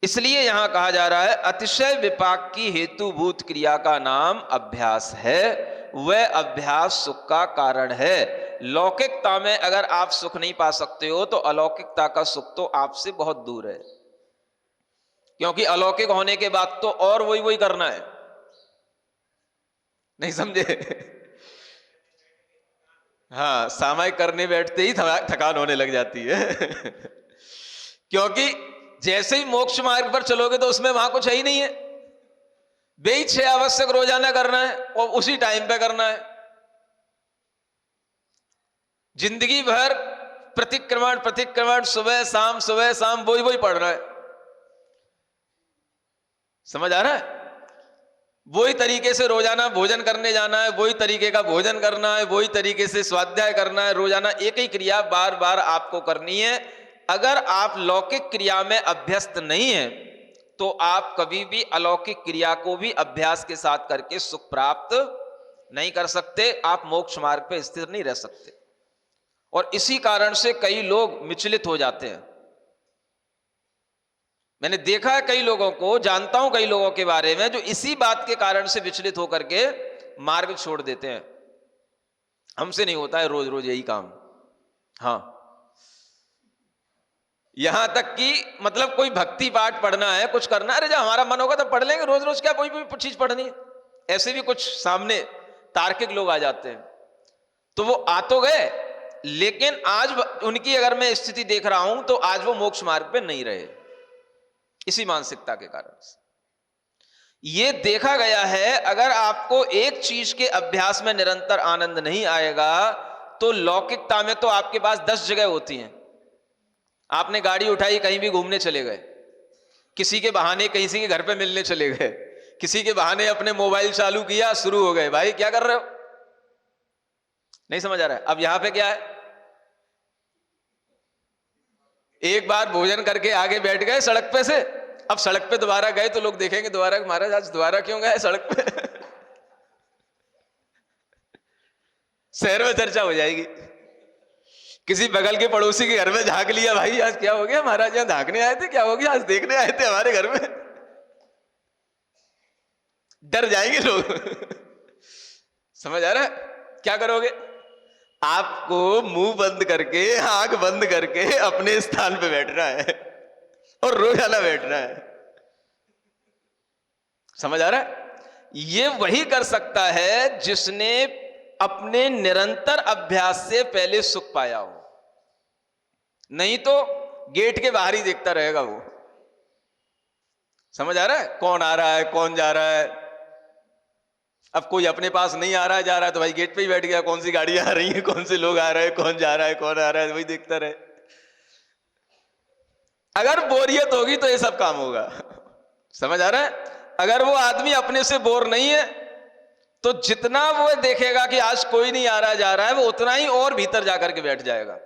इसलिए यहां कहा जा रहा है, अतिशय विपाक की हेतुभूत क्रिया का नाम अभ्यास है, वह अभ्यास सुख का कारण है। लौकिकता में अगर आप सुख नहीं पा सकते हो तो अलौकिकता का सुख तो आपसे बहुत दूर है। क्योंकि अलौकिक होने के बाद तो और वही वही करना है। नहीं समझे? हाँ, सामायिक करने बैठते ही थकान होने लग जाती है। क्योंकि जैसे ही मोक्ष मार्ग पर चलोगे तो उसमें वहां कुछ है ही नहीं है। वही 6 आवश्यक रोजाना करना है और उसी टाइम पे करना है। जिंदगी भर प्रतिक्रमण प्रतिक्रमण, सुबह शाम वही वही पढ़ रहा है। समझ आ रहा है? वही तरीके से रोजाना भोजन करने जाना है, वही तरीके का भोजन करना है, वही तरीके से स्वाध्याय करना है। रोजाना एक ही क्रिया बार बार आपको करनी है। अगर आप लौकिक क्रिया में अभ्यस्त नहीं है तो आप कभी भी अलौकिक क्रिया को भी अभ्यास के साथ करके सुख प्राप्त नहीं कर सकते। आप मोक्ष मार्ग पे स्थिर नहीं रह सकते। और इसी कारण से कई लोग विचलित हो जाते हैं। मैंने देखा है कई लोगों को, जानता हूं कई लोगों के बारे में, जो इसी बात के कारण से विचलित होकर के मार्ग छोड़ देते हैं। हमसे नहीं होता है रोज रोज यही काम। हाँ, यहां तक कि मतलब कोई भक्ति पाठ पढ़ना है, कुछ करना है, अरे जब हमारा मन होगा तब पढ़ लेंगे, रोज रोज क्या कोई भी चीज पढ़नी है। ऐसे भी कुछ सामने तार्किक लोग आ जाते हैं। तो वो आ तो गए, लेकिन आज उनकी अगर मैं स्थिति देख रहा हूं तो आज वो मोक्ष मार्ग पे नहीं रहे, इसी मानसिकता के कारण से। ये देखा गया है, अगर आपको एक चीज के अभ्यास में निरंतर आनंद नहीं आएगा तो लौकिकता में तो आपके पास 10 जगह होती हैं। आपने गाड़ी उठाई, कहीं भी घूमने चले गए, किसी के बहाने किसी के घर पे मिलने चले गए, किसी के बहाने अपने मोबाइल चालू किया, शुरू हो गए, भाई क्या कर रहे हो? नहीं समझ आ रहा है। अब यहां पे क्या है, एक बार भोजन करके आगे बैठ गए सड़क पे से, अब सड़क पे दोबारा गए तो लोग देखेंगे दोबारा, महाराज आज दोबारा क्यों गए सड़क पे? शहर में चर्चा हो जाएगी। किसी बगल के पड़ोसी के घर में झांक लिया, भाई आज क्या हो गया, महाराज यहां झांकने आए थे, क्या हो गया, आज देखने आए थे हमारे घर में। डर जाएंगे लोग। समझ आ रहा है? क्या करोगे? आपको मुंह बंद करके, आंख बंद करके अपने स्थान पे बैठना है और रोजाना बैठना है। समझ आ रहा है? ये वही कर सकता है जिसने अपने निरंतर अभ्यास से पहले सुख पाया हो, नहीं तो गेट के बाहर ही देखता रहेगा वो। समझ आ रहा है? कौन आ रहा है, कौन जा रहा है। अब कोई अपने पास नहीं आ रहा है, जा रहा है, तो भाई गेट पे ही बैठ गया, कौन सी गाड़ी आ रही है, कौन से लोग आ रहे हैं, कौन जा रहा है, कौन आ रहा है, वही देखता रहे। अगर बोरियत होगी तो ये सब काम होगा। समझ आ रहा है? अगर वो आदमी अपने से बोर नहीं है तो जितना वो देखेगा कि आज कोई नहीं आ रहा जा रहा है, वो उतना ही और भीतर जाकर के बैठ जाएगा,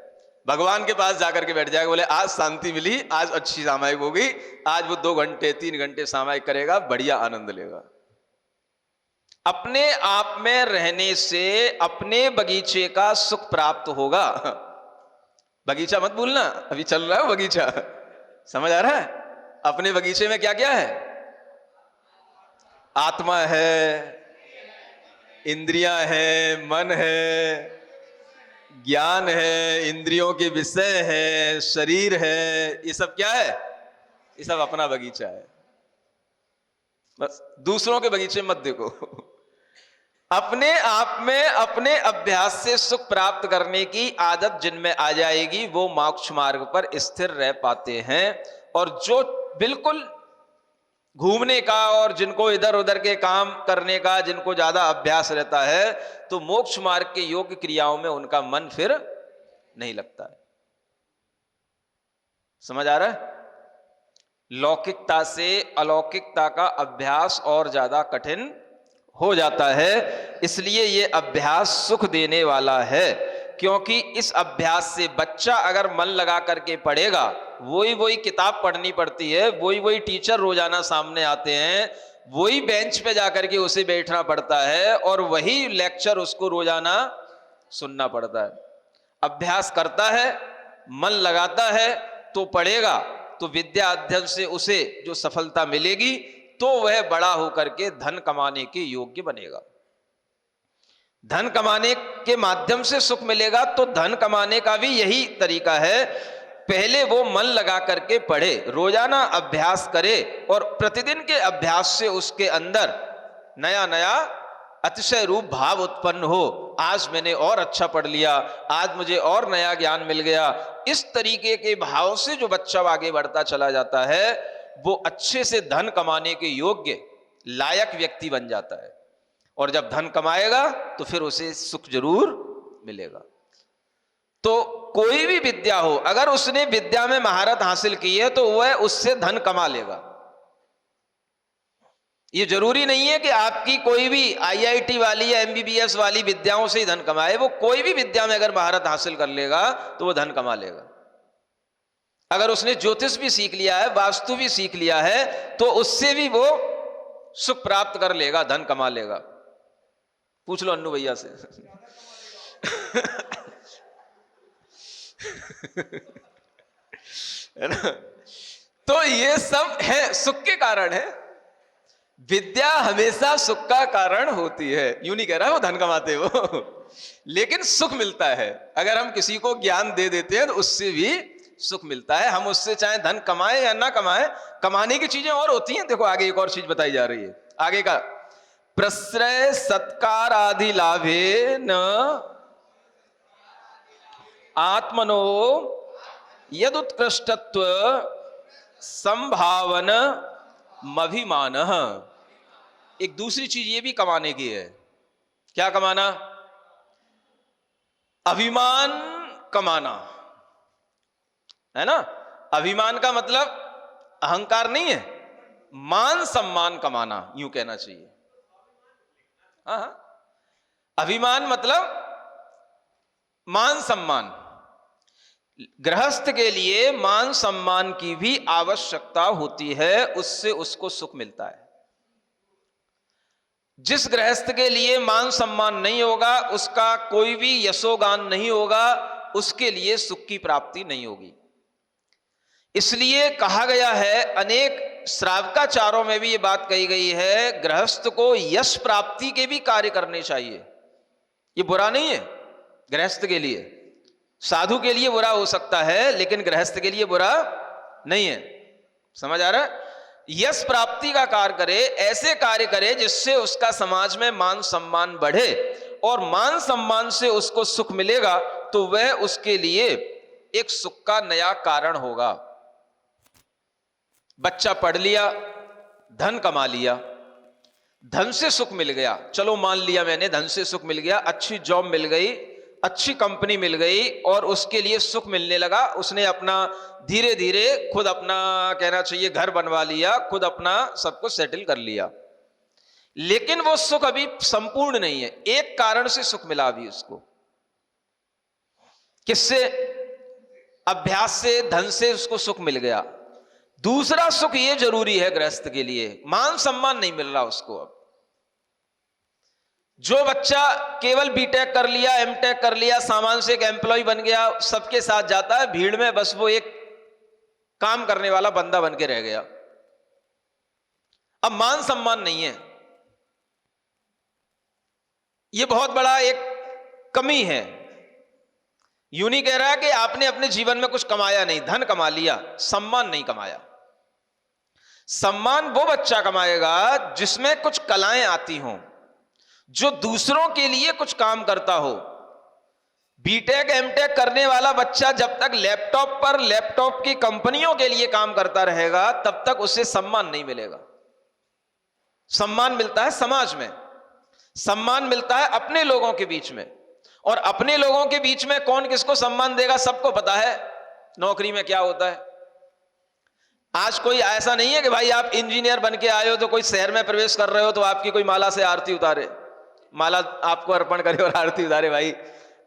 भगवान के पास जाकर के बैठ जाएगा। बोले आज शांति मिली, आज अच्छी सामायिक होगी, आज वो 2 घंटे 3 घंटे सामायिक करेगा, बढ़िया आनंद लेगा। अपने आप में रहने से अपने बगीचे का सुख प्राप्त होगा। बगीचा मत भूलना, अभी चल रहा है बगीचा। समझ आ रहा है? अपने बगीचे में क्या क्या है? आत्मा है, इंद्रियां हैं, मन है, ज्ञान है, इंद्रियों के विषय है, शरीर है, ये सब क्या है? ये सब अपना बगीचा है। बस दूसरों के बगीचे मत देखो। अपने आप में अपने अभ्यास से सुख प्राप्त करने की आदत जिनमें आ जाएगी वो मोक्ष मार्ग पर स्थिर रह पाते हैं। और जो बिल्कुल घूमने का और जिनको इधर उधर के काम करने का, जिनको ज्यादा अभ्यास रहता है, तो मोक्ष मार्ग के योग्य क्रियाओं में उनका मन फिर नहीं लगता है। समझ आ रहा है? लौकिकता से अलौकिकता का अभ्यास और ज्यादा कठिन हो जाता है। इसलिए ये अभ्यास सुख देने वाला है, क्योंकि इस अभ्यास से बच्चा अगर मन लगा करके पढ़ेगा, वही किताब पढ़नी पड़ती है, वही टीचर रोजाना सामने आते हैं, वही बेंच पे जाकर के उसे बैठना पड़ता है और वही लेक्चर उसको रोजाना सुनना पड़ता है। अभ्यास करता है, मन लगाता है तो पढ़ेगा, तो विद्या अध्ययन से उसे जो सफलता मिलेगी तो वह बड़ा होकर के धन कमाने के योग्य बनेगा। धन कमाने के माध्यम से सुख मिलेगा, तो धन कमाने का भी यही तरीका है। पहले वो मन लगा करके पढ़े, रोजाना अभ्यास करे और प्रतिदिन के अभ्यास से उसके अंदर नया नया अतिशय रूप भाव उत्पन्न हो। आज मैंने और अच्छा पढ़ लिया, आज मुझे और नया ज्ञान मिल गया। इस तरीके के भाव से जो बच्चा आगे बढ़ता चला जाता है, वो अच्छे से धन कमाने के योग्य लायक व्यक्ति बन जाता है। और जब धन कमाएगा तो फिर उसे सुख जरूर मिलेगा। तो कोई भी विद्या हो, अगर उसने विद्या में महारत हासिल की है तो वह उससे धन कमा लेगा। ये जरूरी नहीं है कि आपकी कोई भी IIT वाली या MBBS वाली विद्याओं से ही धन कमाए। वो कोई भी विद्या में अगर महारत हासिल कर लेगा तो वो धन कमा लेगा। अगर उसने ज्योतिष भी सीख लिया है, वास्तु भी सीख लिया है, तो उससे भी वो सुख प्राप्त कर लेगा, धन कमा लेगा। पूछ लो अन्नू भैया से। है ना? तो ये सब है, सुख के कारण है। विद्या हमेशा सुख का कारण होती है। यूं नहीं कह रहा वो धन कमाते वो, लेकिन सुख मिलता है। अगर हम किसी को ज्ञान दे देते हैं तो उससे भी सुख मिलता है। हम उससे चाहे धन कमाए या ना कमाए, कमाने की चीजें और होती हैं। देखो आगे एक और चीज बताई जा रही है, आगे का, प्रश्रय सत्कार आदि लाभे न आत्मनो यदुत्कृष्टत्व संभावन मभिमान। एक दूसरी चीज ये भी कमाने की है। क्या कमाना? अभिमान कमाना, है ना। अभिमान का मतलब अहंकार नहीं है, मान सम्मान कमाना, यूं कहना चाहिए। हाँ, अभिमान मतलब मान सम्मान। गृहस्थ के लिए मान सम्मान की भी आवश्यकता होती है, उससे उसको सुख मिलता है। जिस गृहस्थ के लिए मान सम्मान नहीं होगा, उसका कोई भी यशोगान नहीं होगा, उसके लिए सुख की प्राप्ति नहीं होगी। इसलिए कहा गया है, अनेक श्रावकाचारों में भी ये बात कही गई है, गृहस्थ को यश प्राप्ति के भी कार्य करने चाहिए। ये बुरा नहीं है गृहस्थ के लिए, साधु के लिए बुरा हो सकता है, लेकिन गृहस्थ के लिए बुरा नहीं है। समझ आ रहा है? यश प्राप्ति का कार्य करे, ऐसे कार्य करे जिससे उसका समाज में मान सम्मान बढ़े, और मान सम्मान से उसको सुख मिलेगा तो वह उसके लिए एक सुख का नया कारण होगा। बच्चा पढ़ लिया, धन कमा लिया, धन से सुख मिल गया, चलो मान लिया मैंने धन से सुख मिल गया, अच्छी जॉब मिल गई, अच्छी कंपनी मिल गई, और उसके लिए सुख मिलने लगा। उसने अपना धीरे धीरे खुद अपना कहना चाहिए घर बनवा लिया, खुद अपना सब कुछ सेटल कर लिया। लेकिन वो सुख अभी संपूर्ण नहीं है, एक कारण से सुख मिला अभी उसको। किससे? अभ्यास से, धन से उसको सुख मिल गया। दूसरा सुख ये जरूरी है गृहस्थ के लिए, मान सम्मान नहीं मिल रहा उसको। अब जो बच्चा केवल बीटेक कर लिया, एमटेक कर लिया, सामान से एक एम्प्लॉय बन गया, सबके साथ जाता है भीड़ में, बस वो एक काम करने वाला बंदा बन के रह गया। अब मान सम्मान नहीं है, ये बहुत बड़ा एक कमी है। यूं नहीं कह रहा कि आपने अपने जीवन में कुछ कमाया नहीं, धन कमा लिया, सम्मान नहीं कमाया। सम्मान वो बच्चा कमाएगा जिसमें कुछ कलाएं आती हों, जो दूसरों के लिए कुछ काम करता हो। बीटेक एमटेक करने वाला बच्चा जब तक लैपटॉप पर लैपटॉप की कंपनियों के लिए काम करता रहेगा, तब तक उसे सम्मान नहीं मिलेगा। सम्मान मिलता है समाज में, सम्मान मिलता है अपने लोगों के बीच में, और अपने लोगों के बीच में कौन किसको सम्मान देगा सबको पता है। नौकरी में क्या होता है, आज कोई ऐसा नहीं है कि भाई आप इंजीनियर बन के आए हो तो कोई शहर में प्रवेश कर रहे हो तो आपकी कोई माला से आरती उतारे, माला आपको अर्पण करे और आरती उतारे, भाई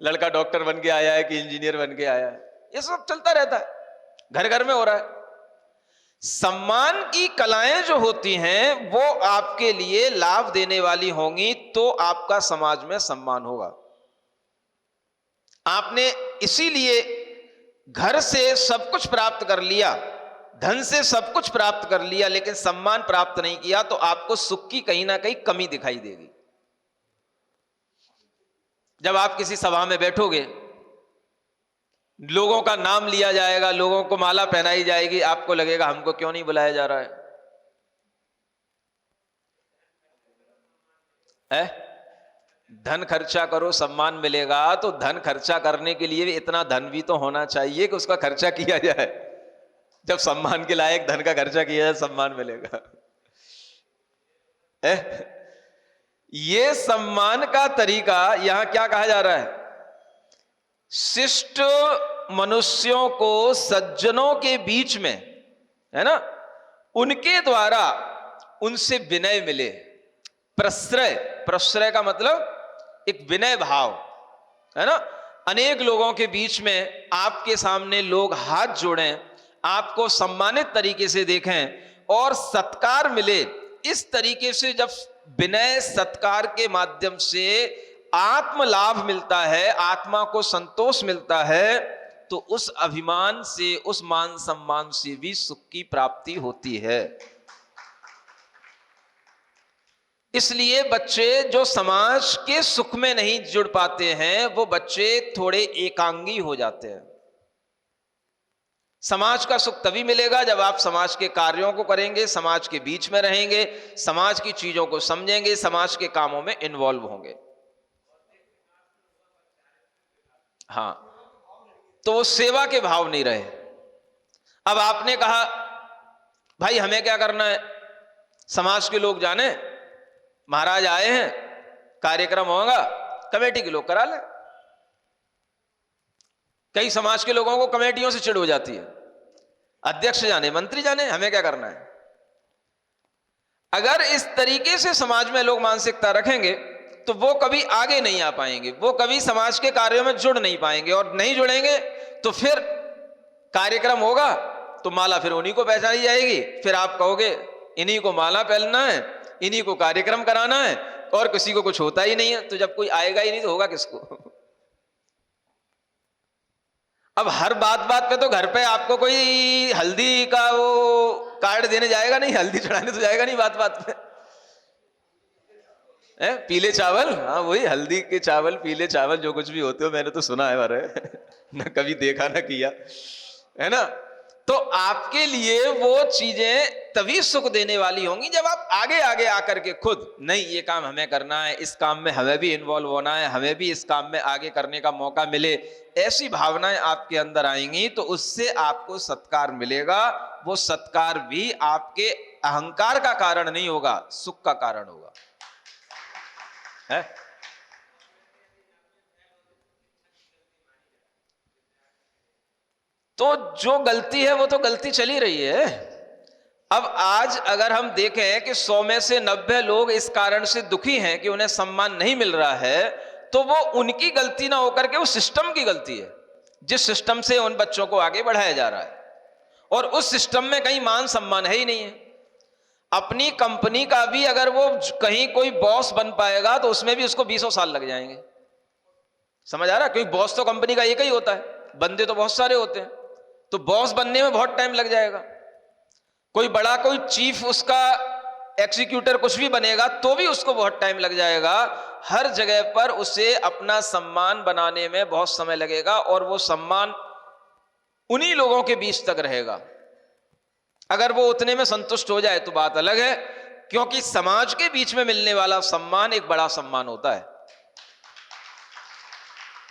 लड़का डॉक्टर बन के आया है कि इंजीनियर बन के आया है। ये सब चलता रहता है, घर घर में हो रहा है। सम्मान की कलाएं जो होती हैं वो आपके लिए लाभ देने वाली होंगी तो आपका समाज में सम्मान होगा। आपने इसीलिए घर से सब कुछ प्राप्त कर लिया, धन से सब कुछ प्राप्त कर लिया, लेकिन सम्मान प्राप्त नहीं किया, तो आपको सुख की कहीं ना कहीं कमी दिखाई देगी। जब आप किसी सभा में बैठोगे, लोगों का नाम लिया जाएगा, लोगों को माला पहनाई जाएगी, आपको लगेगा हमको क्यों नहीं बुलाया जा रहा है? धन खर्चा करो सम्मान मिलेगा, तो धन खर्चा करने के लिए इतना धन भी तो होना चाहिए कि उसका खर्चा किया जाए। जब सम्मान के लायक धन का खर्चा किया जाए, सम्मान मिलेगा। ये सम्मान का तरीका यहां क्या कहा जा रहा है? शिष्ट मनुष्यों को सज्जनों के बीच में, है ना, उनके द्वारा उनसे विनय मिले। प्रश्रय, प्रश्रय का मतलब एक विनय भाव, है ना। अनेक लोगों के बीच में आपके सामने लोग हाथ जोड़ें, आपको सम्मानित तरीके से देखें और सत्कार मिले। इस तरीके से जब विनय सत्कार के माध्यम से आत्म लाभ मिलता है, आत्मा को संतोष मिलता है, तो उस अभिमान से, उस मान सम्मान से भी सुख की प्राप्ति होती है। इसलिए बच्चे जो समाज के सुख में नहीं जुड़ पाते हैं, वो बच्चे थोड़े एकांगी हो जाते हैं। समाज का सुख तभी मिलेगा जब आप समाज के कार्यों को करेंगे, समाज के बीच में रहेंगे, समाज की चीजों को समझेंगे, समाज के कामों में इन्वॉल्व होंगे। हाँ, तो वो सेवा के भाव नहीं रहे। अब आपने कहा भाई हमें क्या करना है, समाज के लोग जाने, महाराज आए हैं, कार्यक्रम होगा, कमेटी के लोग करा ले। कई समाज के लोगों को कमेटियों से चिढ़ हो जाती है, अध्यक्ष जाने मंत्री जाने, हमें क्या करना है। अगर इस तरीके से समाज में लोग मानसिकता रखेंगे तो वो कभी आगे नहीं आ पाएंगे, वो कभी समाज के कार्यों में जुड़ नहीं पाएंगे, और नहीं जुड़ेंगे तो फिर कार्यक्रम होगा तो माला फिर उन्हीं को पहचानी जाएगी, फिर आप कहोगे इन्हीं को माला पहनना है, इन्हीं को कार्यक्रम कराना है, और किसी को कुछ होता ही नहीं है। तो जब कोई आएगा ही नहीं तो होगा किसको। अब हर बात बात पे तो घर पे आपको कोई हल्दी का वो कार्ड देने जाएगा नहीं, हल्दी चढ़ाने तो जाएगा नहीं बात बात पे। पीले चावल, हाँ वही हल्दी के चावल, पीले चावल जो कुछ भी होते हो, मैंने तो सुना है बारे न कभी देखा ना किया, है ना। तो आपके लिए वो चीजें तभी सुख देने वाली होंगी जब आप आगे आगे आकर के खुद, नहीं ये काम हमें करना है, इस काम में हमें भी इन्वॉल्व होना है, हमें भी इस काम में आगे करने का मौका मिले, ऐसी भावनाएं आपके अंदर आएंगी तो उससे आपको सत्कार मिलेगा। वो सत्कार भी आपके अहंकार का कारण नहीं होगा, सुख का कारण होगा, है? तो जो गलती है वो तो गलती चली रही है। अब आज अगर हम देखें कि 100 में से 90 लोग इस कारण से दुखी हैं कि उन्हें सम्मान नहीं मिल रहा है, तो वो उनकी गलती ना होकर के वो सिस्टम की गलती है, जिस सिस्टम से उन बच्चों को आगे बढ़ाया जा रहा है। और उस सिस्टम में कहीं मान सम्मान है ही नहीं है। अपनी कंपनी का भी अगर वो कहीं कोई बॉस बन पाएगा तो उसमें भी उसको 20 साल लग जाएंगे, समझ आ रहा है? क्योंकि बॉस तो कंपनी का एक ही होता है, बंदे तो बहुत सारे होते हैं, तो बॉस बनने में बहुत टाइम लग जाएगा। कोई बड़ा कोई चीफ उसका एग्जीक्यूटिव कुछ भी बनेगा तो भी उसको बहुत टाइम लग जाएगा। हर जगह पर उसे अपना सम्मान बनाने में बहुत समय लगेगा, और वो सम्मान उन्हीं लोगों के बीच तक रहेगा। अगर वो उतने में संतुष्ट हो जाए तो बात अलग है, क्योंकि समाज के बीच में मिलने वाला सम्मान एक बड़ा सम्मान होता है।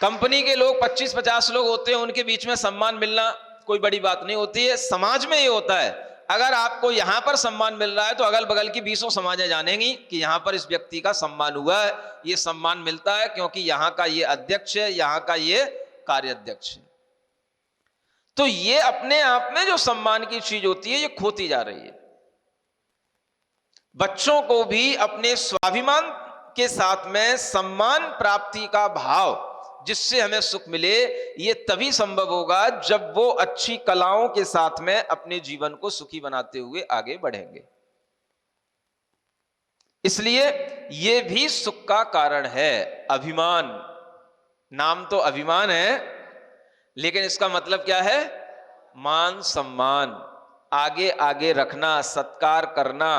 कंपनी के लोग 25-50 लोग होते हैं, उनके बीच में सम्मान मिलना कोई बड़ी बात नहीं होती है। समाज में ये होता है, अगर आपको यहां पर सम्मान मिल रहा है तो अगल बगल की 20 समाजें जानेंगी कि यहां पर इस व्यक्ति का सम्मान हुआ है, ये सम्मान मिलता है क्योंकि यहां का ये अध्यक्ष है, यहां का ये कार्याध्यक्ष है। तो ये अपने आप में जो सम्मान की चीज होती है ये खोती जा रही है। बच्चों को भी अपने स्वाभिमान के साथ में सम्मान प्राप्ति का भाव, जिससे हमें सुख मिले, ये तभी संभव होगा जब वो अच्छी कलाओं के साथ में अपने जीवन को सुखी बनाते हुए आगे बढ़ेंगे। इसलिए ये भी सुख का कारण है। अभिमान, नाम तो अभिमान है, लेकिन इसका मतलब क्या है? मान सम्मान, आगे आगे रखना, सत्कार करना,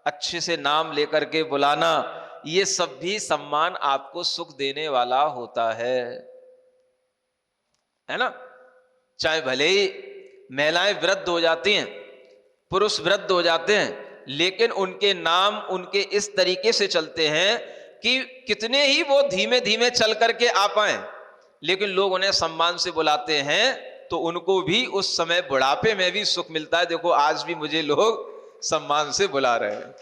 अच्छे से नाम लेकर के बुलाना, ये सब भी सम्मान आपको सुख देने वाला होता है ना। चाहे भले ही महिलाएं वृद्ध हो जाती हैं, पुरुष वृद्ध हो जाते हैं, लेकिन उनके नाम उनके इस तरीके से चलते हैं कि कितने ही वो धीमे धीमे चल करके आ पाए, लेकिन लोग उन्हें सम्मान से बुलाते हैं, तो उनको भी उस समय बुढ़ापे में भी सुख मिलता है। देखो आज भी मुझे लोग सम्मान से बुला रहे हैं।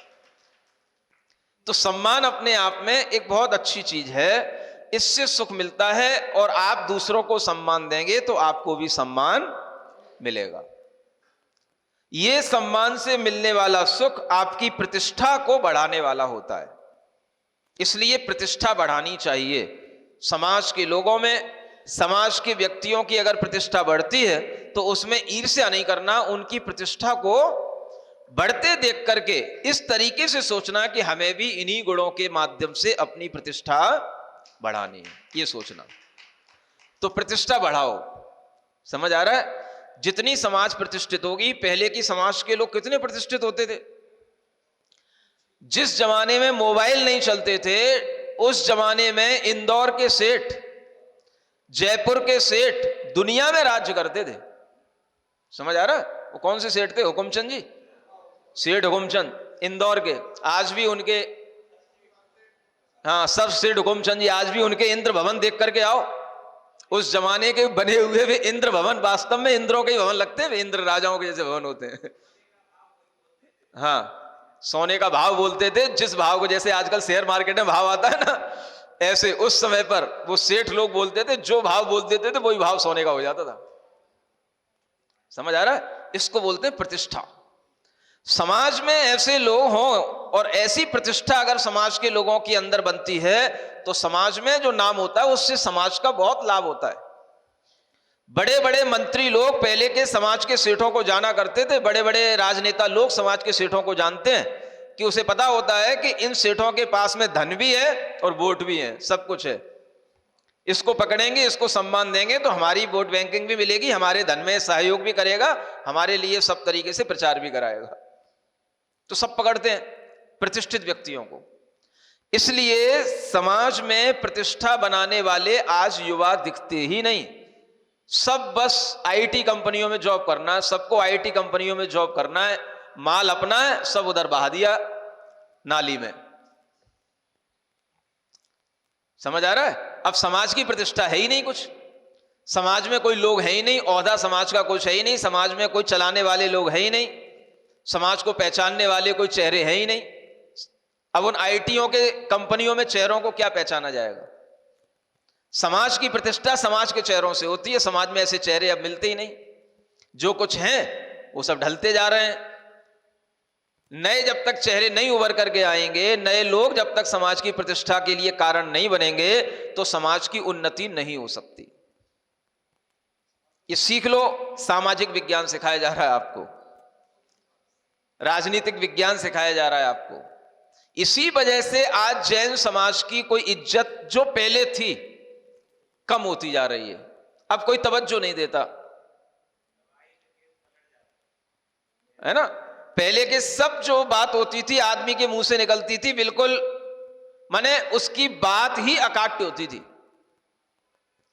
तो सम्मान अपने आप में एक बहुत अच्छी चीज है, इससे सुख मिलता है, और आप दूसरों को सम्मान देंगे तो आपको भी सम्मान मिलेगा। ये सम्मान से मिलने वाला सुख आपकी प्रतिष्ठा को बढ़ाने वाला होता है, इसलिए प्रतिष्ठा बढ़ानी चाहिए समाज के लोगों में। समाज के व्यक्तियों की अगर प्रतिष्ठा बढ़ती है तो उसमें ईर्ष्या नहीं करना, उनकी प्रतिष्ठा को बढ़ते देख करके इस तरीके से सोचना कि हमें भी इन्हीं गुणों के माध्यम से अपनी प्रतिष्ठा बढ़ानी है, ये सोचना। तो प्रतिष्ठा बढ़ाओ, समझ आ रहा है? जितनी समाज प्रतिष्ठित होगी, पहले की समाज के लोग कितने प्रतिष्ठित होते थे। जिस जमाने में मोबाइल नहीं चलते थे, उस जमाने में इंदौर के सेठ, जयपुर के सेठ दुनिया में राज्य करते थे। समझ आ रहा है? वो कौन से सेठ थे? हुकुमचंद जी, सेठ हुकुमचंद इंदौर के। आज भी उनके, हाँ सर सेठ हुकुमचंद जी, आज भी उनके इंद्र भवन देख करके आओ, उस जमाने के बने हुए वे इंद्र भवन, वास्तव में इंद्रों के ही भवन लगते हैं, इंद्र राजाओं के जैसे भवन होते हैं। हाँ सोने का भाव बोलते थे, जिस भाव को, जैसे आजकल शेयर मार्केट में भाव आता है ना, ऐसे उस समय पर वो सेठ लोग बोलते थे, जो भाव बोल देते थे वही भाव सोने का हो जाता था। समझ आ रहा है? इसको बोलते हैं प्रतिष्ठा। समाज में ऐसे लोग हों और ऐसी प्रतिष्ठा अगर समाज के लोगों के अंदर बनती है तो समाज में जो नाम होता है उससे समाज का बहुत लाभ होता है। बड़े बड़े मंत्री लोग पहले के समाज के सेठों को जाना करते थे, बड़े बड़े राजनेता लोग समाज के सेठों को जानते हैं कि उसे पता होता है कि इन सेठों के पास में धन भी है और वोट भी है, सब कुछ है। इसको पकड़ेंगे, इसको सम्मान देंगे तो हमारी वोट बैंकिंग भी मिलेगी, हमारे धन में सहयोग भी करेगा, हमारे लिए सब तरीके से प्रचार भी कराएगा। तो सब पकड़ते हैं प्रतिष्ठित व्यक्तियों को। इसलिए समाज में प्रतिष्ठा बनाने वाले आज युवा दिखते ही नहीं। सब बस आईटी कंपनियों में जॉब करना है, सबको आईटी कंपनियों में जॉब करना है, माल अपना है, सब उधर बहा दिया नाली में। समझ आ रहा है? अब समाज की प्रतिष्ठा है ही नहीं कुछ, समाज में कोई लोग है ही नहीं, ओहदा समाज का कुछ है ही नहीं, समाज में कोई चलाने वाले लोग है ही नहीं, समाज को पहचानने वाले कोई चेहरे हैं ही नहीं। अब उन आईटीओ के कंपनियों में चेहरों को क्या पहचाना जाएगा? समाज की प्रतिष्ठा समाज के चेहरों से होती है। समाज में ऐसे चेहरे अब मिलते ही नहीं, जो कुछ हैं वो सब ढलते जा रहे हैं। नए जब तक चेहरे नहीं उभर करके आएंगे, नए लोग जब तक समाज की प्रतिष्ठा के लिए कारण नहीं बनेंगे तो समाज की उन्नति नहीं हो सकती। ये सीख लो, सामाजिक विज्ञान सिखाया जा रहा है आपको, राजनीतिक विज्ञान सिखाया जा रहा है आपको। इसी वजह से आज जैन समाज की कोई इज्जत जो पहले थी कम होती जा रही है, अब कोई तवज्जो नहीं देता है ना। पहले के सब जो बात होती थी आदमी के मुंह से निकलती थी, बिल्कुल माने उसकी बात ही अकाट्य होती थी।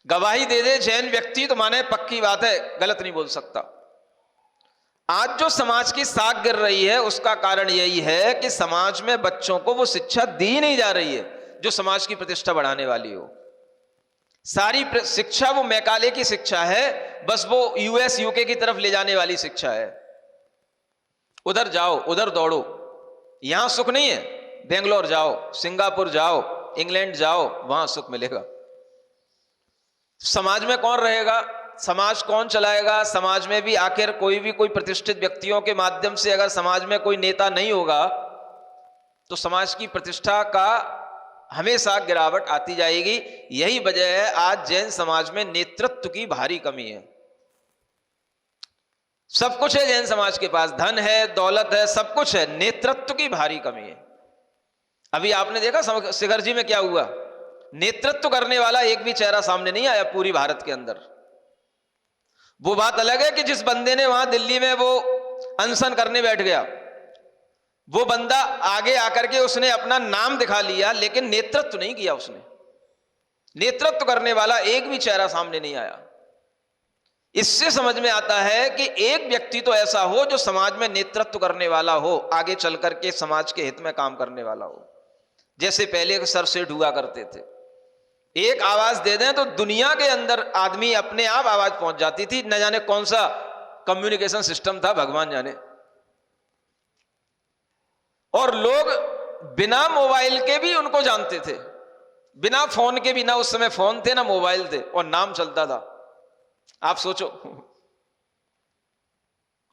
गवाही दे दे जैन व्यक्ति तो माने पक्की बात है, गलत नहीं बोल सकता। आज जो समाज की साख गिर रही है उसका कारण यही है कि समाज में बच्चों को वो शिक्षा दी नहीं जा रही है जो समाज की प्रतिष्ठा बढ़ाने वाली हो। सारी शिक्षा वो मैकाले की शिक्षा है, बस वो यूएस यूके की तरफ ले जाने वाली शिक्षा है। उधर जाओ, उधर दौड़ो, यहां सुख नहीं है। बेंगलोर जाओ, सिंगापुर जाओ, इंग्लैंड जाओ, वहां सुख मिलेगा। समाज में कौन रहेगा, समाज कौन चलाएगा? समाज में भी आखिर कोई प्रतिष्ठित व्यक्तियों के माध्यम से अगर समाज में कोई नेता नहीं होगा तो समाज की प्रतिष्ठा का हमेशा गिरावट आती जाएगी। यही वजह है आज जैन समाज में नेतृत्व की भारी कमी है। सब कुछ है जैन समाज के पास, धन है, दौलत है, सब कुछ है, नेतृत्व की भारी कमी है। अभी आपने देखा शिखर जी में क्या हुआ, नेतृत्व करने वाला एक भी चेहरा सामने नहीं आया पूरी भारत के अंदर। वो बात अलग है कि जिस बंदे ने वहां दिल्ली में वो अनशन करने बैठ गया, वो बंदा आगे आकर के उसने अपना नाम दिखा लिया, लेकिन नेतृत्व नहीं किया उसने। नेतृत्व करने वाला एक भी चेहरा सामने नहीं आया। इससे समझ में आता है कि एक व्यक्ति तो ऐसा हो जो समाज में नेतृत्व करने वाला हो, आगे चल करके समाज के हित में काम करने वाला हो। जैसे पहले सर सेठ हुआ करते थे, एक आवाज दे दें तो दुनिया के अंदर आदमी अपने आप आवाज पहुंच जाती थी। न जाने कौन सा कम्युनिकेशन सिस्टम था, भगवान जाने। और लोग बिना मोबाइल के भी उनको जानते थे, बिना फोन के भी। ना उस समय फोन थे ना मोबाइल थे, और नाम चलता था। आप सोचो,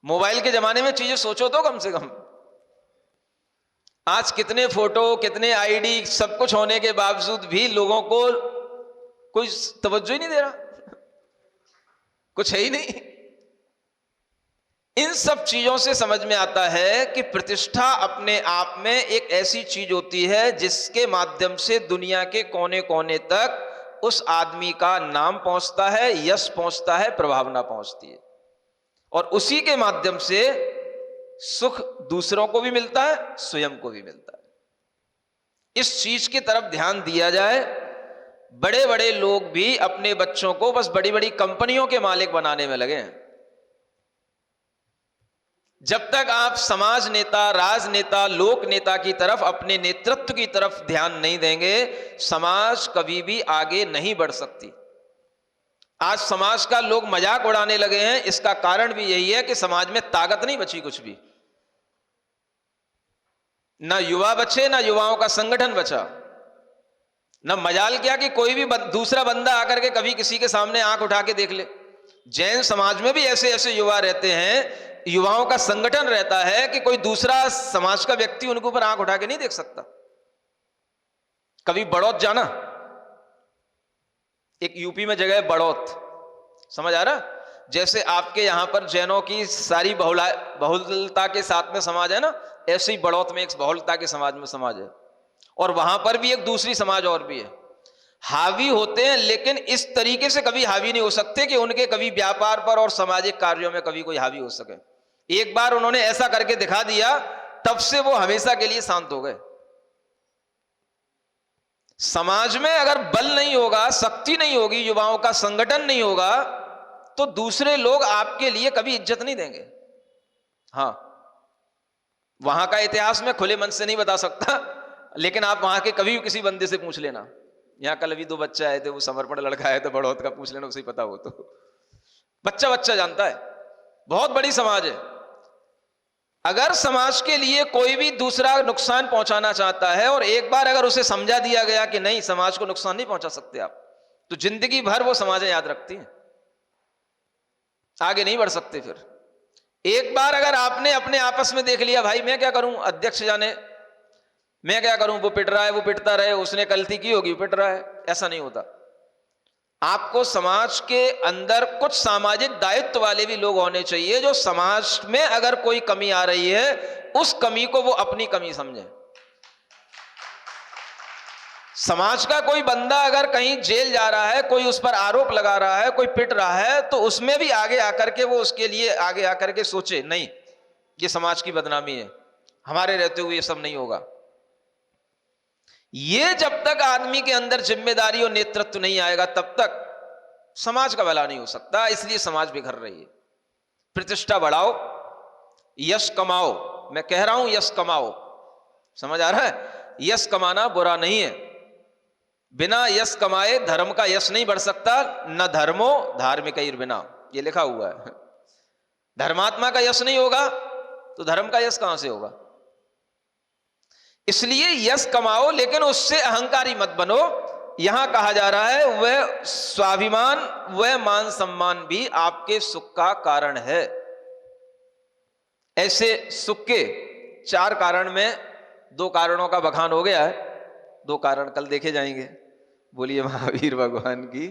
मोबाइल के जमाने में चीजें सोचो तो कम से कम। आज कितने फोटो, कितने आईडी, सब कुछ होने के बावजूद भी लोगों को कोई तवज्जो ही नहीं दे रहा, कुछ है ही नहीं। इन सब चीजों से समझ में आता है कि प्रतिष्ठा अपने आप में एक ऐसी चीज होती है जिसके माध्यम से दुनिया के कोने कोने तक उस आदमी का नाम पहुंचता है, यश पहुंचता है, प्रभावना पहुंचती है, और उसी के माध्यम से सुख दूसरों को भी मिलता है, स्वयं को भी मिलता है। इस चीज की तरफ ध्यान दिया जाए। बड़े बड़े लोग भी अपने बच्चों को बस बड़ी बड़ी कंपनियों के मालिक बनाने में लगे हैं। जब तक आप समाज नेता, राजनेता, लोक नेता की तरफ, अपने नेतृत्व की तरफ ध्यान नहीं देंगे, समाज कभी भी आगे नहीं बढ़ सकती। आज समाज का लोग मजाक उड़ाने लगे हैं, इसका कारण भी यही है कि समाज में ताकत नहीं बची कुछ भी। ना युवा बचे, ना युवाओं का संगठन बचा। ना मजाल क्या कि कोई भी दूसरा बंदा आकर के कभी किसी के सामने आंख उठा के देख ले। जैन समाज में भी ऐसे ऐसे युवा रहते हैं, युवाओं का संगठन रहता है कि कोई दूसरा समाज का व्यक्ति उनके ऊपर आंख उठा के नहीं देख सकता। कभी बड़ौत जाना, एक यूपी में जगह है बड़ौत, समझ आ रहा? जैसे आपके यहां पर जैनों की सारी बहुलता के साथ में समाज है ना, ऐसे ही बड़ौत में एक बहुलता के समाज में समाज है, और वहां पर भी एक दूसरी समाज और भी है। हावी होते हैं, लेकिन इस तरीके से कभी हावी नहीं हो सकते कि उनके कभी व्यापार पर और सामाजिक कार्यों में कभी कोई हावी हो सके। एक बार उन्होंने ऐसा करके दिखा दिया, तब से वो हमेशा के लिए शांत हो गए। समाज में अगर बल नहीं होगा, शक्ति नहीं होगी, युवाओं का संगठन नहीं होगा, तो दूसरे लोग आपके लिए कभी इज्जत नहीं देंगे। हाँ, वहां का इतिहास में खुले मन से नहीं बता सकता, लेकिन आप वहां के कभी भी किसी बंदे से पूछ लेना। यहां कल भी 2 बच्चे आए थे, वो समर्पण लड़का आया था बड़ौत का, पूछ लेना, उसे पता हो तो। बच्चा बच्चा जानता है, बहुत बड़ी समाज है। अगर समाज के लिए कोई भी दूसरा नुकसान पहुंचाना चाहता है, और एक बार अगर उसे समझा दिया गया कि नहीं, समाज को नुकसान नहीं पहुंचा सकते आप, तो जिंदगी भर वो समाजें याद रखती हैं, आगे नहीं बढ़ सकते। फिर एक बार अगर आपने अपने आपस में देख लिया, भाई मैं क्या करूं, अध्यक्ष जाने, मैं क्या करूं, वो पिट रहा है, वो पिटता रहे, उसने गलती की होगी, वो पिट रहा है, ऐसा नहीं होता। आपको समाज के अंदर कुछ सामाजिक दायित्व वाले भी लोग होने चाहिए, जो समाज में अगर कोई कमी आ रही है, उस कमी को वो अपनी कमी समझे। समाज का कोई बंदा अगर कहीं जेल जा रहा है, कोई उस पर आरोप लगा रहा है, कोई पिट रहा है, तो उसमें भी आगे आकर के वो उसके लिए आगे आकर के सोचे, नहीं ये समाज की बदनामी है, हमारे रहते हुए ये सब नहीं होगा। ये जब तक आदमी के अंदर जिम्मेदारी और नेतृत्व नहीं आएगा, तब तक समाज का भला नहीं हो सकता। इसलिए समाज बिखर रही है। प्रतिष्ठा बढ़ाओ, यश कमाओ, मैं कह रहा हूं यश कमाओ, समझ आ रहा है? यश कमाना बुरा नहीं है, बिना यश कमाए धर्म का यश नहीं बढ़ सकता, न धर्मो धार्मिक बिना, ये लिखा हुआ है। धर्मात्मा का यश नहीं होगा तो धर्म का यश कहां से होगा? इसलिए यश कमाओ, लेकिन उससे अहंकारी मत बनो। यहां कहा जा रहा है वह स्वाभिमान, वह मान सम्मान भी आपके सुख का कारण है। ऐसे सुख के 4 कारण में 2 कारणों का बखान हो गया है, 2 कारण कल देखे जाएंगे। बोलिए महावीर भगवान की।